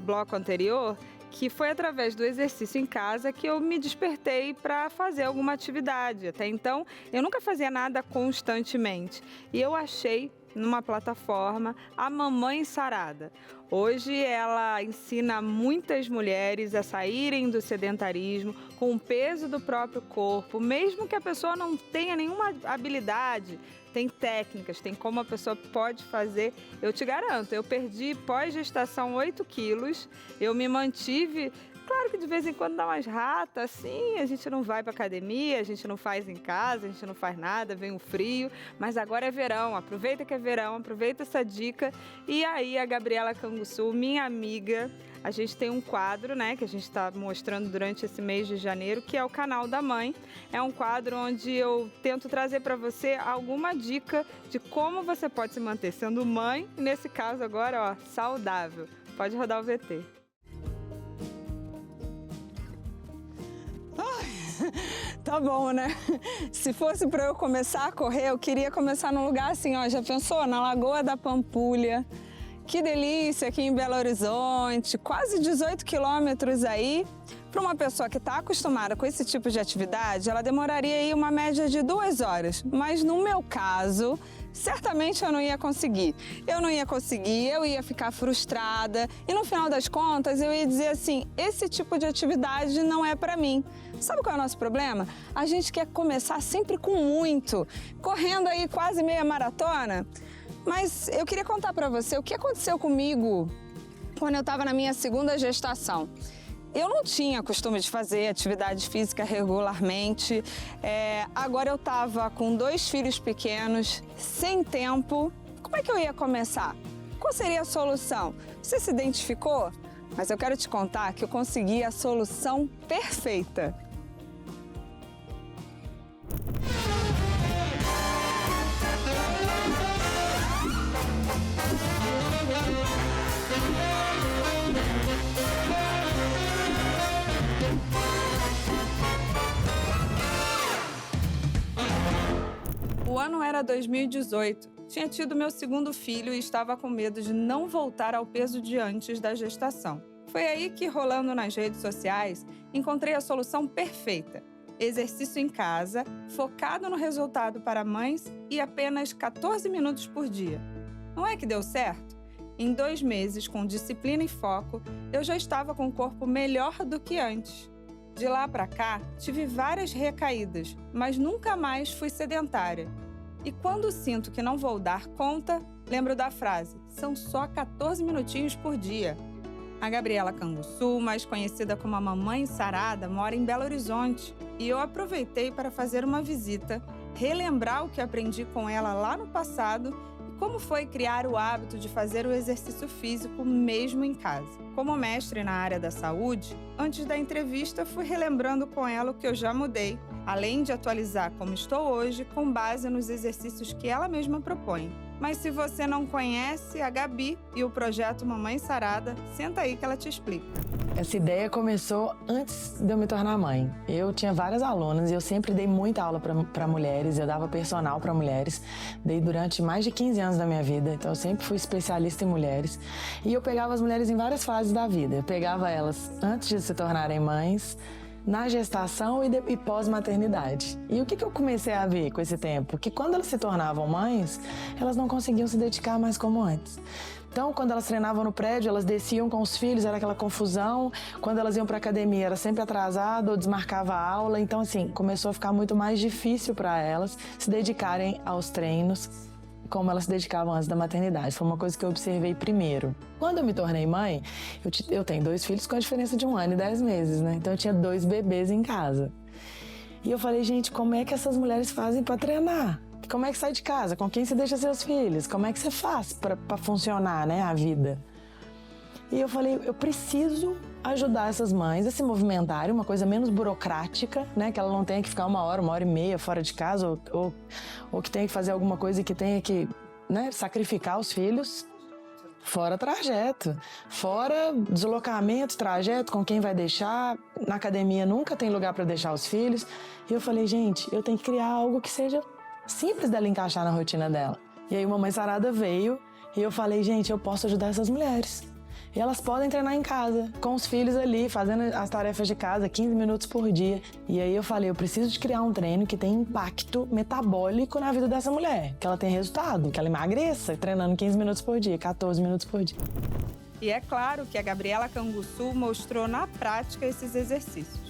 bloco anterior que foi através do exercício em casa que eu me despertei para fazer alguma atividade. Até então, eu nunca fazia nada constantemente. E eu achei numa plataforma a Mamãe Sarada. Hoje ela ensina muitas mulheres a saírem do sedentarismo com o peso do próprio corpo, mesmo que a pessoa não tenha nenhuma habilidade. Tem técnicas, tem como a pessoa pode fazer. Eu te garanto, eu perdi pós-gestação 8 quilos, eu me mantive. Claro que de vez em quando dá umas ratas, assim, a gente não vai para academia, a gente não faz em casa, a gente não faz nada, vem o frio, mas agora é verão, aproveita que é verão, aproveita essa dica. E aí a Gabriela Canguçu, minha amiga, a gente tem um quadro, né, que a gente está mostrando durante esse mês de janeiro, que é o Canal da Mãe. É um quadro onde eu tento trazer para você alguma dica de como você pode se manter sendo mãe, e nesse caso agora, ó, saudável. Pode rodar o VT. Tá bom, né? Se fosse para eu começar a correr, eu queria começar num lugar assim, ó, já pensou? Na Lagoa da Pampulha, Que delícia aqui em Belo Horizonte, quase 18 quilômetros aí. Para uma pessoa que está acostumada com esse tipo de atividade, ela demoraria aí uma média de 2 horas. Mas no meu caso, certamente eu não ia conseguir. Eu ia ficar frustrada e no final das contas eu ia dizer assim, esse tipo de atividade não é para mim. Sabe qual é o nosso problema? A gente quer começar sempre com muito, correndo aí quase meia maratona. Mas eu queria contar para você o que aconteceu comigo quando eu estava na minha segunda gestação. Eu não tinha costume de fazer atividade física regularmente. Agora eu estava com 2 filhos pequenos, sem tempo. Como é que eu ia começar? Qual seria a solução? Você se identificou? Mas eu quero te contar que eu consegui a solução perfeita. O ano era 2018. Tinha tido meu segundo filho e estava com medo de não voltar ao peso de antes da gestação. Foi aí que, rolando nas redes sociais, encontrei a solução perfeita. Exercício em casa, focado no resultado para mães e apenas 14 minutos por dia. Não é que deu certo? Em 2 meses, com disciplina e foco, eu já estava com o corpo melhor do que antes. De lá para cá, tive várias recaídas, mas nunca mais fui sedentária. E quando sinto que não vou dar conta, lembro da frase, são só 14 minutinhos por dia. A Gabriela Canguçu, mais conhecida como a Mamãe Sarada, mora em Belo Horizonte e eu aproveitei para fazer uma visita, relembrar o que aprendi com ela lá no passado e como foi criar o hábito de fazer o exercício físico mesmo em casa. Como mestre na área da saúde, antes da entrevista fui relembrando com ela o que eu já mudei, além de atualizar como estou hoje com base nos exercícios que ela mesma propõe. Mas se você não conhece a Gabi e o projeto Mamãe Sarada, senta aí que ela te explica. Essa ideia começou antes de eu me tornar mãe. Eu tinha várias alunas e eu sempre dei muita aula para mulheres, eu dava personal para mulheres, dei durante mais de 15 anos da minha vida, então eu sempre fui especialista em mulheres. E eu pegava as mulheres em várias fases da vida. Eu pegava elas antes de se tornarem mães, na gestação e pós-maternidade. E o que eu comecei a ver com esse tempo? Que quando elas se tornavam mães, elas não conseguiam se dedicar mais como antes. Então, quando elas treinavam no prédio, elas desciam com os filhos, era aquela confusão. Quando elas iam para a academia, era sempre atrasado ou desmarcava a aula. Então, assim, começou a ficar muito mais difícil para elas se dedicarem aos treinos como elas se dedicavam antes da maternidade. Foi uma coisa que eu observei primeiro. Quando eu me tornei mãe, eu tenho 2 filhos com a diferença de 1 ano e 10 meses, né? Então eu tinha 2 bebês em casa. E eu falei, gente, como é que essas mulheres fazem para treinar? Como é que sai de casa? Com quem você deixa seus filhos? Como é que você faz para funcionar, né, a vida? E eu falei, eu preciso ajudar essas mães a se movimentarem, uma coisa menos burocrática, né? Que ela não tenha que ficar 1 hora e meia fora de casa ou que tenha que fazer alguma coisa que tenha que, né, sacrificar os filhos. Fora trajeto, fora deslocamento, trajeto, com quem vai deixar. Na academia nunca tem lugar para deixar os filhos. E eu falei, gente, eu tenho que criar algo que seja simples dela encaixar na rotina dela. E aí, Mamãe Sarada veio e eu falei, gente, eu posso ajudar essas mulheres. E elas podem treinar em casa, com os filhos ali, fazendo as tarefas de casa, 15 minutos por dia. E aí eu falei, eu preciso de criar um treino que tenha impacto metabólico na vida dessa mulher. Que ela tenha resultado, que ela emagreça, treinando 15 minutos por dia, 14 minutos por dia. E é claro que a Gabriela Canguçu mostrou na prática esses exercícios.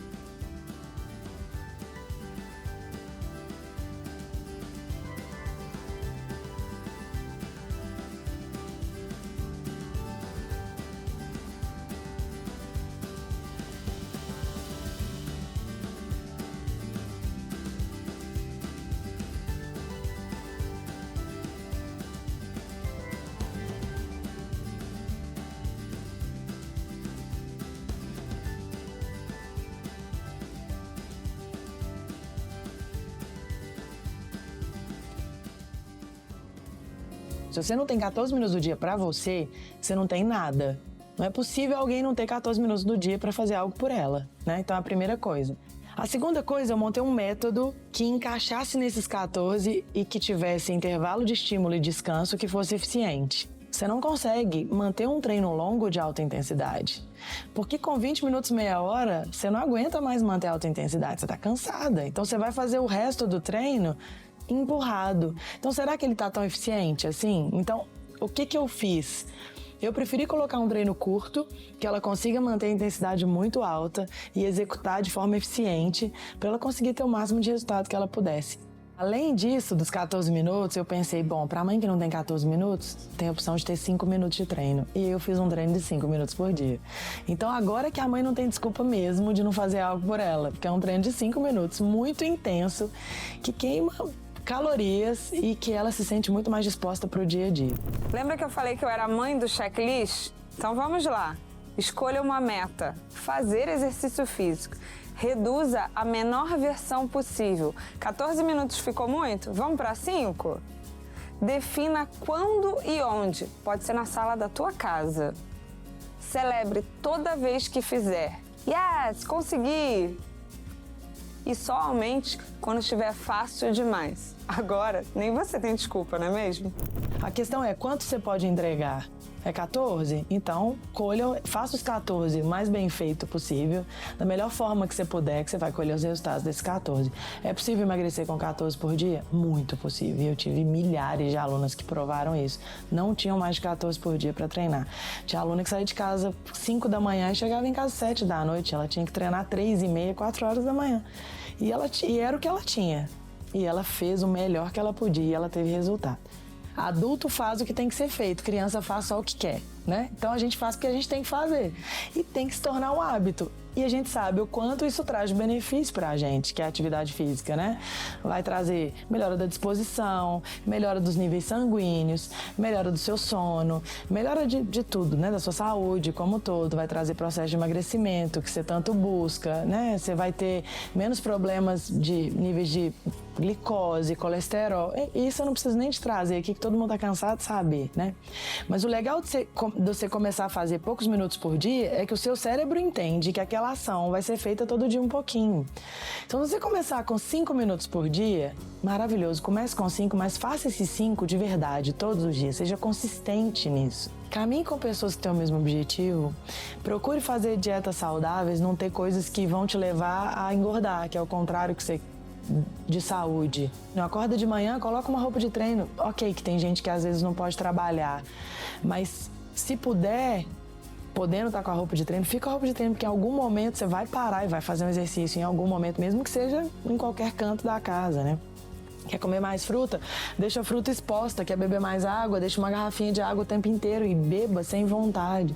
Se você não tem 14 minutos do dia para você, você não tem nada. Não é possível alguém não ter 14 minutos do dia para fazer algo por ela, né? Então, a primeira coisa. A segunda coisa, eu montei um método que encaixasse nesses 14 e que tivesse intervalo de estímulo e descanso que fosse eficiente. Você não consegue manter um treino longo de alta intensidade. Porque com 20 minutos, meia hora, você não aguenta mais manter alta intensidade, você está cansada. Então você vai fazer o resto do treino empurrado. Então será que ele está tão eficiente assim? Então, o que eu fiz? Eu preferi colocar um treino curto, que ela consiga manter a intensidade muito alta e executar de forma eficiente, para ela conseguir ter o máximo de resultado que ela pudesse. Além disso, dos 14 minutos, eu pensei, bom, para a mãe que não tem 14 minutos, tem a opção de ter 5 minutos de treino. E eu fiz um treino de 5 minutos por dia. Então agora que a mãe não tem desculpa mesmo de não fazer algo por ela, porque é um treino de 5 minutos, muito intenso, que queima calorias e que ela se sente muito mais disposta para o dia a dia. Lembra que eu falei que eu era mãe do checklist? Então vamos lá. Escolha uma meta. Fazer exercício físico. Reduza a menor versão possível. 14 minutos ficou muito? Vamos para 5? Defina quando e onde. Pode ser na sala da tua casa. Celebre toda vez que fizer. Yes, consegui! E só aumente quando estiver fácil demais. Agora, nem você tem desculpa, não é mesmo? A questão é quanto você pode entregar. É 14? Então, faça os 14 o mais bem feito possível, da melhor forma que você puder, que você vai colher os resultados desses 14. É possível emagrecer com 14 por dia? Muito possível. Eu tive milhares de alunas que provaram isso. Não tinham mais de 14 por dia para treinar. Tinha aluna que saía de casa 5 da manhã e chegava em casa 7 da noite. Ela tinha que treinar 3h30, 4 horas da manhã. E era o que ela tinha. E ela fez o melhor que ela podia e ela teve resultado. Adulto faz o que tem que ser feito, criança faz só o que quer, né? Então a gente faz o que a gente tem que fazer e tem que se tornar um hábito. E a gente sabe o quanto isso traz de benefício para a gente, que é a atividade física, né? Vai trazer melhora da disposição, melhora dos níveis sanguíneos, melhora do seu sono, melhora de tudo, né? Da sua saúde como um todo, vai trazer processo de emagrecimento que você tanto busca, né? Você vai ter menos problemas de níveis de glicose, colesterol. Isso eu não preciso nem te trazer aqui, que todo mundo tá cansado de saber, né? Mas o legal de você começar a fazer poucos minutos por dia é que o seu cérebro entende que aquela ação vai ser feita todo dia um pouquinho. Então, se você começar com 5 minutos por dia, maravilhoso. Comece com 5, mas faça esses 5 de verdade, todos os dias. Seja consistente nisso. Caminhe com pessoas que têm o mesmo objetivo. Procure fazer dietas saudáveis, não ter coisas que vão te levar a engordar, que é o contrário que você de saúde. Não acorda de manhã, coloca uma roupa de treino. Ok, que tem gente que às vezes não pode trabalhar, mas se puder, podendo estar com a roupa de treino, fica com a roupa de treino, porque em algum momento você vai parar e vai fazer um exercício, em algum momento, mesmo que seja em qualquer canto da casa, né? Quer comer mais fruta? Deixa a fruta exposta. Quer beber mais água? Deixa uma garrafinha de água o tempo inteiro e beba sem vontade.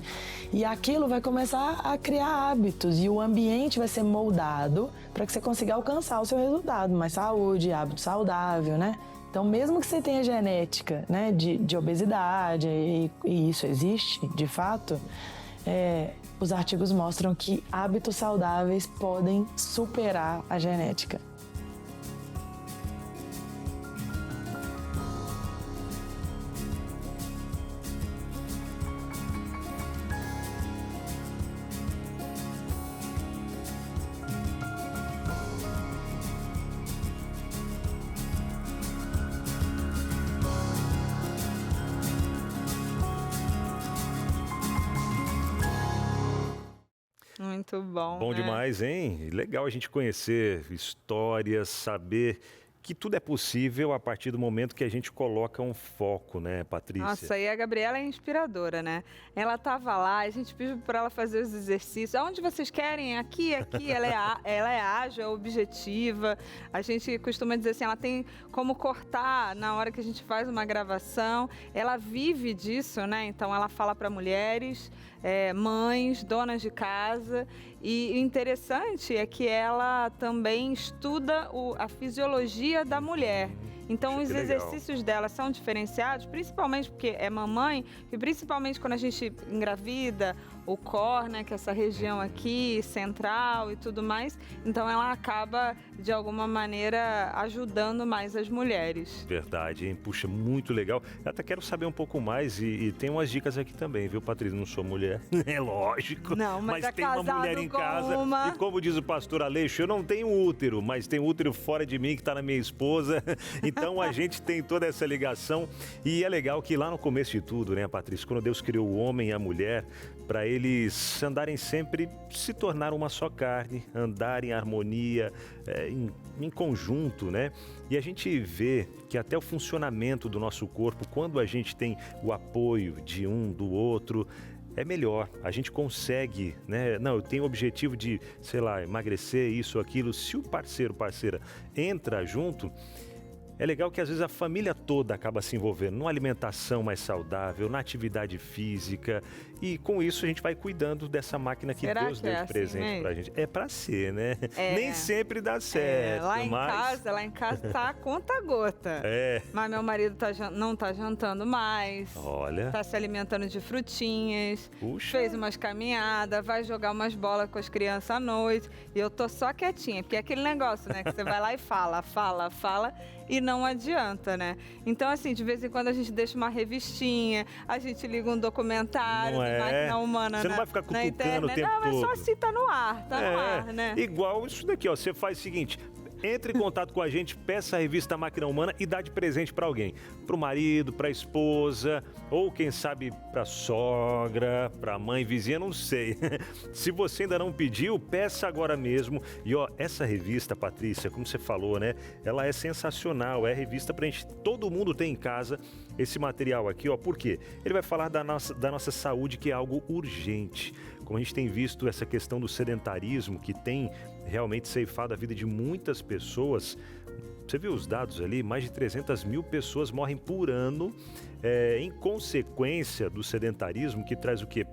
E aquilo vai começar a criar hábitos e o ambiente vai ser moldado para que você consiga alcançar o seu resultado. Mais saúde, hábito saudável, né? Então, mesmo que você tenha genética, né, de obesidade, e isso existe, de fato, os artigos mostram que hábitos saudáveis podem superar a genética. Muito bom. Bom demais, hein? Legal a gente conhecer histórias, saber que tudo é possível a partir do momento que a gente coloca um foco, né, Patrícia? Nossa, e a Gabriela é inspiradora, né? Ela estava lá, a gente pediu para ela fazer os exercícios. Aonde vocês querem? Aqui. Ela é ágil, é objetiva. A gente costuma dizer assim, ela tem como cortar na hora que a gente faz uma gravação. Ela vive disso, né? Então ela fala para mulheres, mães, donas de casa. E o interessante é que ela também estuda a fisiologia da mulher. Então, os exercícios dela são diferenciados, principalmente porque é mamãe, e principalmente quando a gente engravida o core, né, que é essa região aqui, central e tudo mais. Então ela acaba, de alguma maneira, ajudando mais as mulheres. Verdade, hein? Puxa, muito legal. Eu até quero saber um pouco mais e tem umas dicas aqui também, viu, Patrícia? Não sou mulher, é lógico. Não, mas é tem uma mulher em casa. E como diz o pastor Aleixo, eu não tenho útero, mas tem útero fora de mim que está na minha esposa. Então a gente tem toda essa ligação. E é legal que lá no começo de tudo, né, Patrícia, quando Deus criou o homem e a mulher, para eles andarem sempre, se tornar uma só carne, andar em harmonia, em conjunto, né? E a gente vê que até o funcionamento do nosso corpo, quando a gente tem o apoio de um, do outro, é melhor. A gente consegue, né? Não, eu tenho o objetivo de, sei lá, emagrecer, isso, aquilo. Se o parceiro, parceira entra junto, é legal que às vezes a família toda acaba se envolvendo numa alimentação mais saudável, na atividade física, e com isso a gente vai cuidando dessa máquina que Deus deu de presente pra gente. É pra ser, né? Nem sempre dá certo. Lá em casa tá a conta gota. Mas meu marido não tá jantando mais. Olha. Tá se alimentando de frutinhas. Puxa. Fez umas caminhadas, vai jogar umas bolas com as crianças à noite. E eu tô só quietinha, porque é aquele negócio, né? Que você vai lá e fala. E não adianta, né? Então, assim, de vez em quando a gente deixa uma revistinha, a gente liga um documentário de máquina humana. Você não vai ficar cutucando o tempo todo. todo. Não, é só assim, tá no ar, né? Igual isso daqui, ó. Você faz o seguinte... Entre em contato com a gente, peça a revista Máquina Humana e dá de presente para alguém. Para o marido, para a esposa, ou quem sabe para a sogra, para a mãe, vizinha, não sei. Se você ainda não pediu, peça agora mesmo. E ó, essa revista, Patrícia, como você falou, né? Ela é sensacional, é revista para todo mundo ter em casa esse material aqui, ó. Por quê? Ele vai falar da nossa saúde, que é algo urgente. Como a gente tem visto essa questão do sedentarismo, que tem realmente ceifado a vida de muitas pessoas. Você viu os dados ali? Mais de 300 mil pessoas morrem por ano em consequência do sedentarismo, que traz o quê?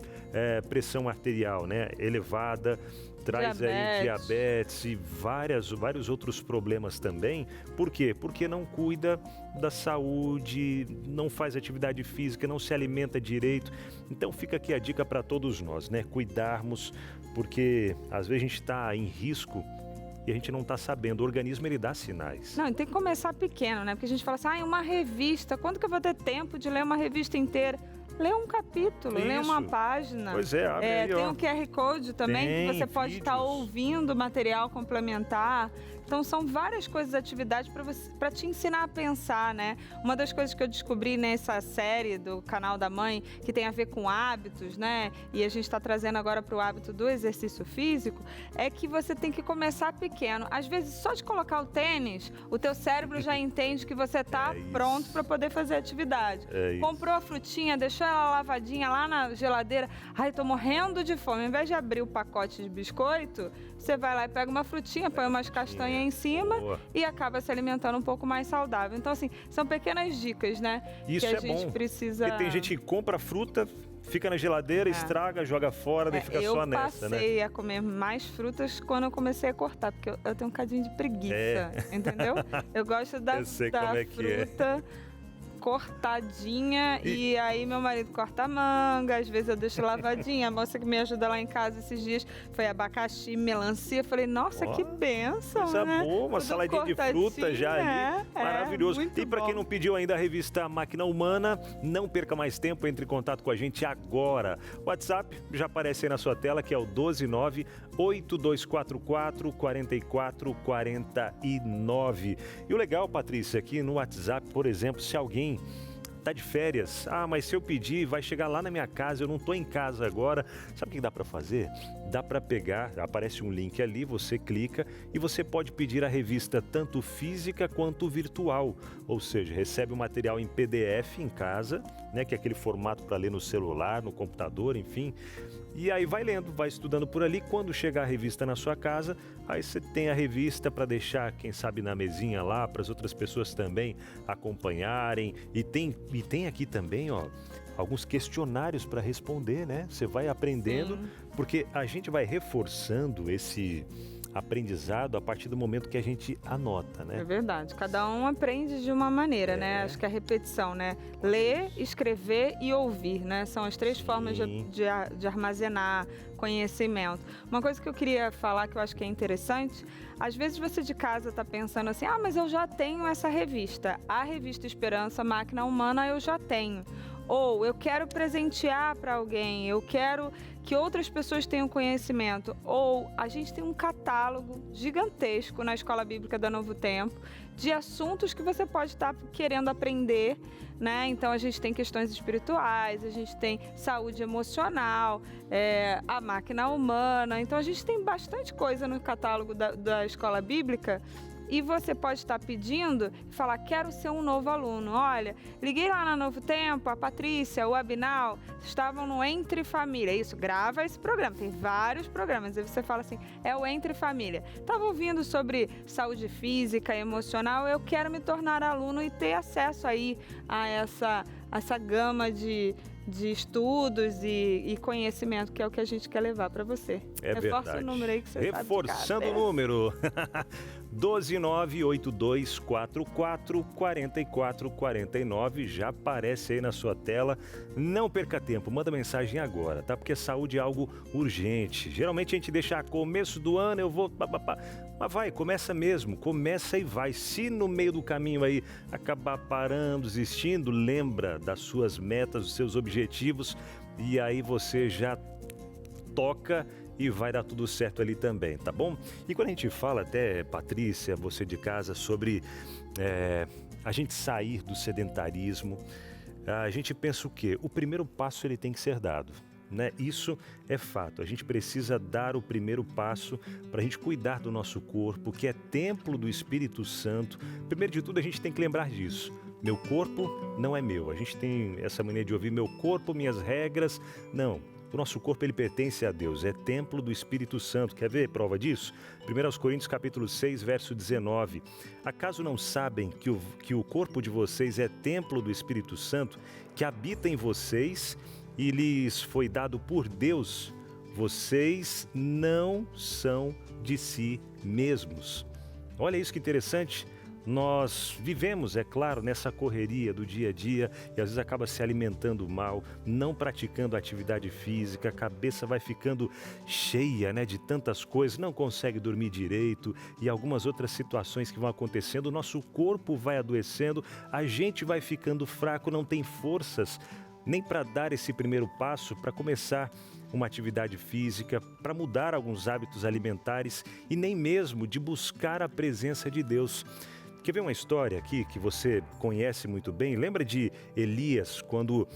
Pressão arterial, né? Elevada, traz aí diabetes e vários outros problemas também. Por quê? Porque não cuida da saúde, não faz atividade física, não se alimenta direito. Então fica aqui a dica para todos nós, né? Cuidarmos, porque às vezes a gente está em risco e a gente não está sabendo. O organismo, ele dá sinais. Não, tem que começar pequeno, né? Porque a gente fala assim, uma revista, quando que eu vou ter tempo de ler uma revista inteira? Lê um capítulo, lê uma página. Pois abre aí, tem um QR Code também, que você pode estar ouvindo material complementar. Então, são várias coisas, atividades para te ensinar a pensar, né? Uma das coisas que eu descobri nessa série do Canal da Mãe, que tem a ver com hábitos, né? E a gente está trazendo agora para o hábito do exercício físico, é que você tem que começar pequeno. Às vezes, só de colocar o tênis, o teu cérebro já entende que você está pronto para poder fazer atividade. Comprou a frutinha, deixou ela lavadinha lá na geladeira. Ai, tô morrendo de fome. Ao invés de abrir o pacote de biscoito, você vai lá e pega uma frutinha, põe umas castanhas em cima e acaba se alimentando um pouco mais saudável. Então, assim, são pequenas dicas, né? Isso que a gente bom. Precisa... Porque tem gente que compra fruta, fica na geladeira, estraga, joga fora, daí fica só nessa, né? Eu passei a comer mais frutas quando eu comecei a cortar, porque eu tenho um cadinho de preguiça, entendeu? Eu gosto da fruta cortadinha e aí meu marido corta a manga, às vezes eu deixo lavadinha. A moça que me ajuda lá em casa esses dias foi abacaxi, melancia. Eu falei, nossa, que bênção, coisa né? boa, uma saladinha de fruta já ali, maravilhoso. E para quem não pediu ainda a revista Máquina Humana, não perca mais tempo, entre em contato com a gente agora. O WhatsApp já aparece aí na sua tela, que é o 12982444449. E o legal, Patrícia, aqui no WhatsApp, por exemplo, se alguém tá de férias, mas se eu pedir, vai chegar lá na minha casa, eu não tô em casa agora. Sabe o que dá para fazer? Dá para pegar, aparece um link ali, você clica e você pode pedir a revista tanto física quanto virtual. Ou seja, recebe o material em PDF em casa, né, que é aquele formato para ler no celular, no computador, enfim. E aí vai lendo, vai estudando por ali. Quando chegar a revista na sua casa, aí você tem a revista para deixar, quem sabe, na mesinha lá, para as outras pessoas também acompanharem. E tem aqui também, ó, alguns questionários para responder, né? Você vai aprendendo, porque a gente vai reforçando aprendizado a partir do momento que a gente anota, né? É verdade. Cada um aprende de uma maneira, né? Acho que a repetição, né? Ler, escrever e ouvir, né? São as 3 formas de armazenar conhecimento. Uma coisa que eu queria falar que eu acho que é interessante, às vezes você de casa está pensando assim, mas eu já tenho essa revista. A revista Esperança, Máquina Humana, eu já tenho. Ou eu quero presentear para alguém, eu quero que outras pessoas tenham conhecimento. Ou a gente tem um catálogo gigantesco na Escola Bíblica da Novo Tempo de assuntos que você pode estar querendo aprender, né? Então a gente tem questões espirituais, a gente tem saúde emocional, a máquina humana. Então a gente tem bastante coisa no catálogo da Escola Bíblica. E você pode estar pedindo e falar, quero ser um novo aluno. Olha, liguei lá na Novo Tempo, a Patrícia, o Abinal, estavam no Entre Família. Isso, grava esse programa, tem vários programas. Aí você fala assim, é o Entre Família. Estava ouvindo sobre saúde física, emocional, eu quero me tornar aluno e ter acesso aí a essa gama de estudos e conhecimento, que é o que a gente quer levar para você. Reforça o número aí que você sabe. Reforçando o número. 12982444449, já aparece aí na sua tela. Não perca tempo, manda mensagem agora, tá? Porque saúde é algo urgente. Geralmente a gente deixa começo do ano, eu vou... Mas vai, começa mesmo, começa e vai. Se no meio do caminho aí acabar parando, desistindo, lembra das suas metas, dos seus objetivos, e aí você já toca e vai dar tudo certo ali também, tá bom? E quando a gente fala até, Patrícia, você de casa, sobre a gente sair do sedentarismo, a gente pensa o quê? O primeiro passo ele tem que ser dado, né? Isso é fato. A gente precisa dar o primeiro passo para a gente cuidar do nosso corpo, que é templo do Espírito Santo. Primeiro de tudo, a gente tem que lembrar disso. Meu corpo não é meu. A gente tem essa mania de ouvir meu corpo, minhas regras. Não. O nosso corpo ele pertence a Deus, é templo do Espírito Santo. Quer ver prova disso? 1 Coríntios capítulo 6, verso 19. Acaso não sabem que o corpo de vocês é templo do Espírito Santo, que habita em vocês e lhes foi dado por Deus? Vocês não são de si mesmos. Olha isso que interessante. Nós vivemos, é claro, nessa correria do dia a dia e às vezes acaba se alimentando mal, não praticando atividade física, a cabeça vai ficando cheia, né, de tantas coisas, não consegue dormir direito e algumas outras situações que vão acontecendo, o nosso corpo vai adoecendo, a gente vai ficando fraco, não tem forças nem para dar esse primeiro passo, para começar uma atividade física, para mudar alguns hábitos alimentares e nem mesmo de buscar a presença de Deus. Quer ver uma história aqui que você conhece muito bem? Lembra de Elias, quando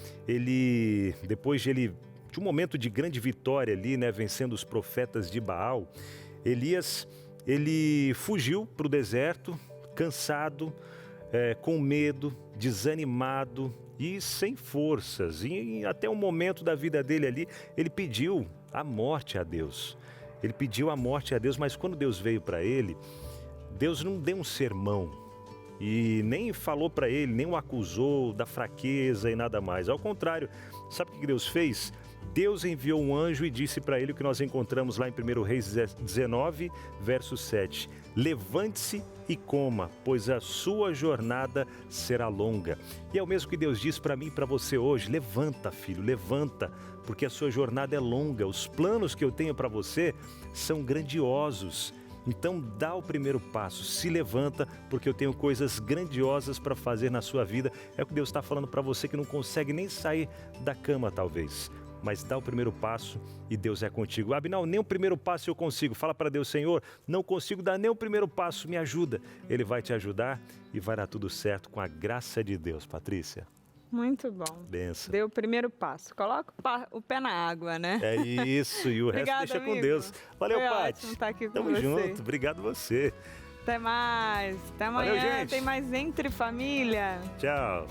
depois de um momento de grande vitória ali, né, vencendo os profetas de Baal, Elias, ele fugiu para o deserto, cansado, com medo, desanimado e sem forças. E até um momento da vida dele ali, ele pediu a morte a Deus. Ele pediu a morte a Deus, mas quando Deus veio para ele, Deus não deu um sermão e nem falou para ele, nem o acusou da fraqueza e nada mais. Ao contrário, sabe o que Deus fez? Deus enviou um anjo e disse para ele o que nós encontramos lá em 1 Reis 19, verso 7. Levante-se e coma, pois a sua jornada será longa. E é o mesmo que Deus diz para mim e para você hoje. Levanta, filho, levanta, porque a sua jornada é longa. Os planos que eu tenho para você são grandiosos. Então dá o primeiro passo, se levanta, porque eu tenho coisas grandiosas para fazer na sua vida. É o que Deus está falando para você que não consegue nem sair da cama talvez. Mas dá o primeiro passo e Deus é contigo. Abinal, nem o primeiro passo eu consigo. Fala para Deus, Senhor, não consigo dar nem o primeiro passo, me ajuda. Ele vai te ajudar e vai dar tudo certo com a graça de Deus. Patrícia. Muito bom. Benção. Deu o primeiro passo. Coloca o pé na água, né? É isso, e o Obrigada, resto deixa amigo. com Deus. Valeu, Foi Paty. ótimo estar aqui com Tamo você. junto, obrigado você. Até mais. Até amanhã. Valeu, gente. Tem mais Entre Família. Tchau.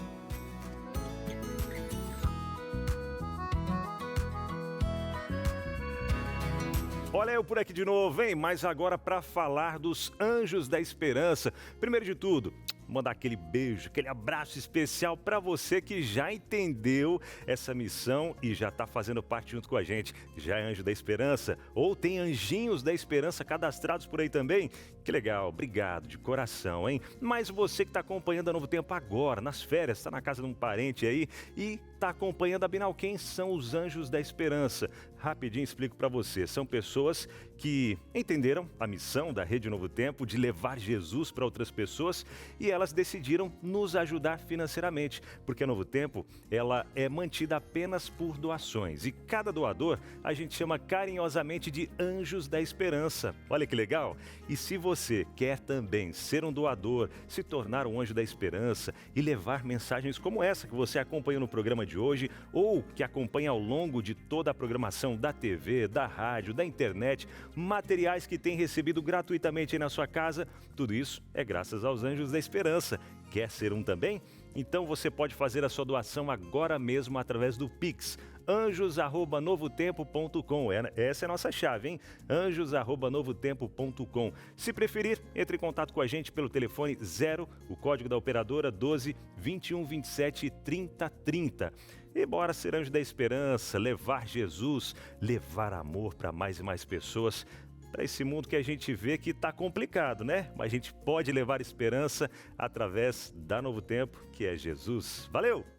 Olha eu por aqui de novo, hein? Mas agora para falar dos Anjos da Esperança. Primeiro de tudo, mandar aquele beijo, aquele abraço especial para você que já entendeu essa missão e já está fazendo parte junto com a gente. Já é Anjo da Esperança ou tem Anjinhos da Esperança cadastrados por aí também? Que legal, obrigado de coração, hein? Mas você que está acompanhando a Novo Tempo agora, nas férias, está na casa de um parente aí e está acompanhando a Binal, quem são os Anjos da Esperança? Rapidinho explico para você. São pessoas que entenderam a missão da Rede Novo Tempo de levar Jesus para outras pessoas e elas decidiram nos ajudar financeiramente, porque a Novo Tempo ela é mantida apenas por doações e cada doador a gente chama carinhosamente de Anjos da Esperança. Olha que legal! E se você quer também ser um doador, se tornar um Anjo da Esperança e levar mensagens como essa que você acompanhou no programa de hoje ou que acompanha ao longo de toda a programação da TV, da rádio, da internet, materiais que tem recebido gratuitamente aí na sua casa, tudo isso é graças aos Anjos da Esperança. Quer ser um também? Então você pode fazer a sua doação agora mesmo através do Pix, anjos@novotempo.com. Essa é a nossa chave, hein? anjos@novotempo.com. Se preferir, entre em contato com a gente pelo telefone 0, o código da operadora 12 21 27 30 30. E bora ser Anjo da Esperança, levar Jesus, levar amor para mais e mais pessoas, para esse mundo que a gente vê que está complicado, né? Mas a gente pode levar esperança através da Novo Tempo, que é Jesus. Valeu!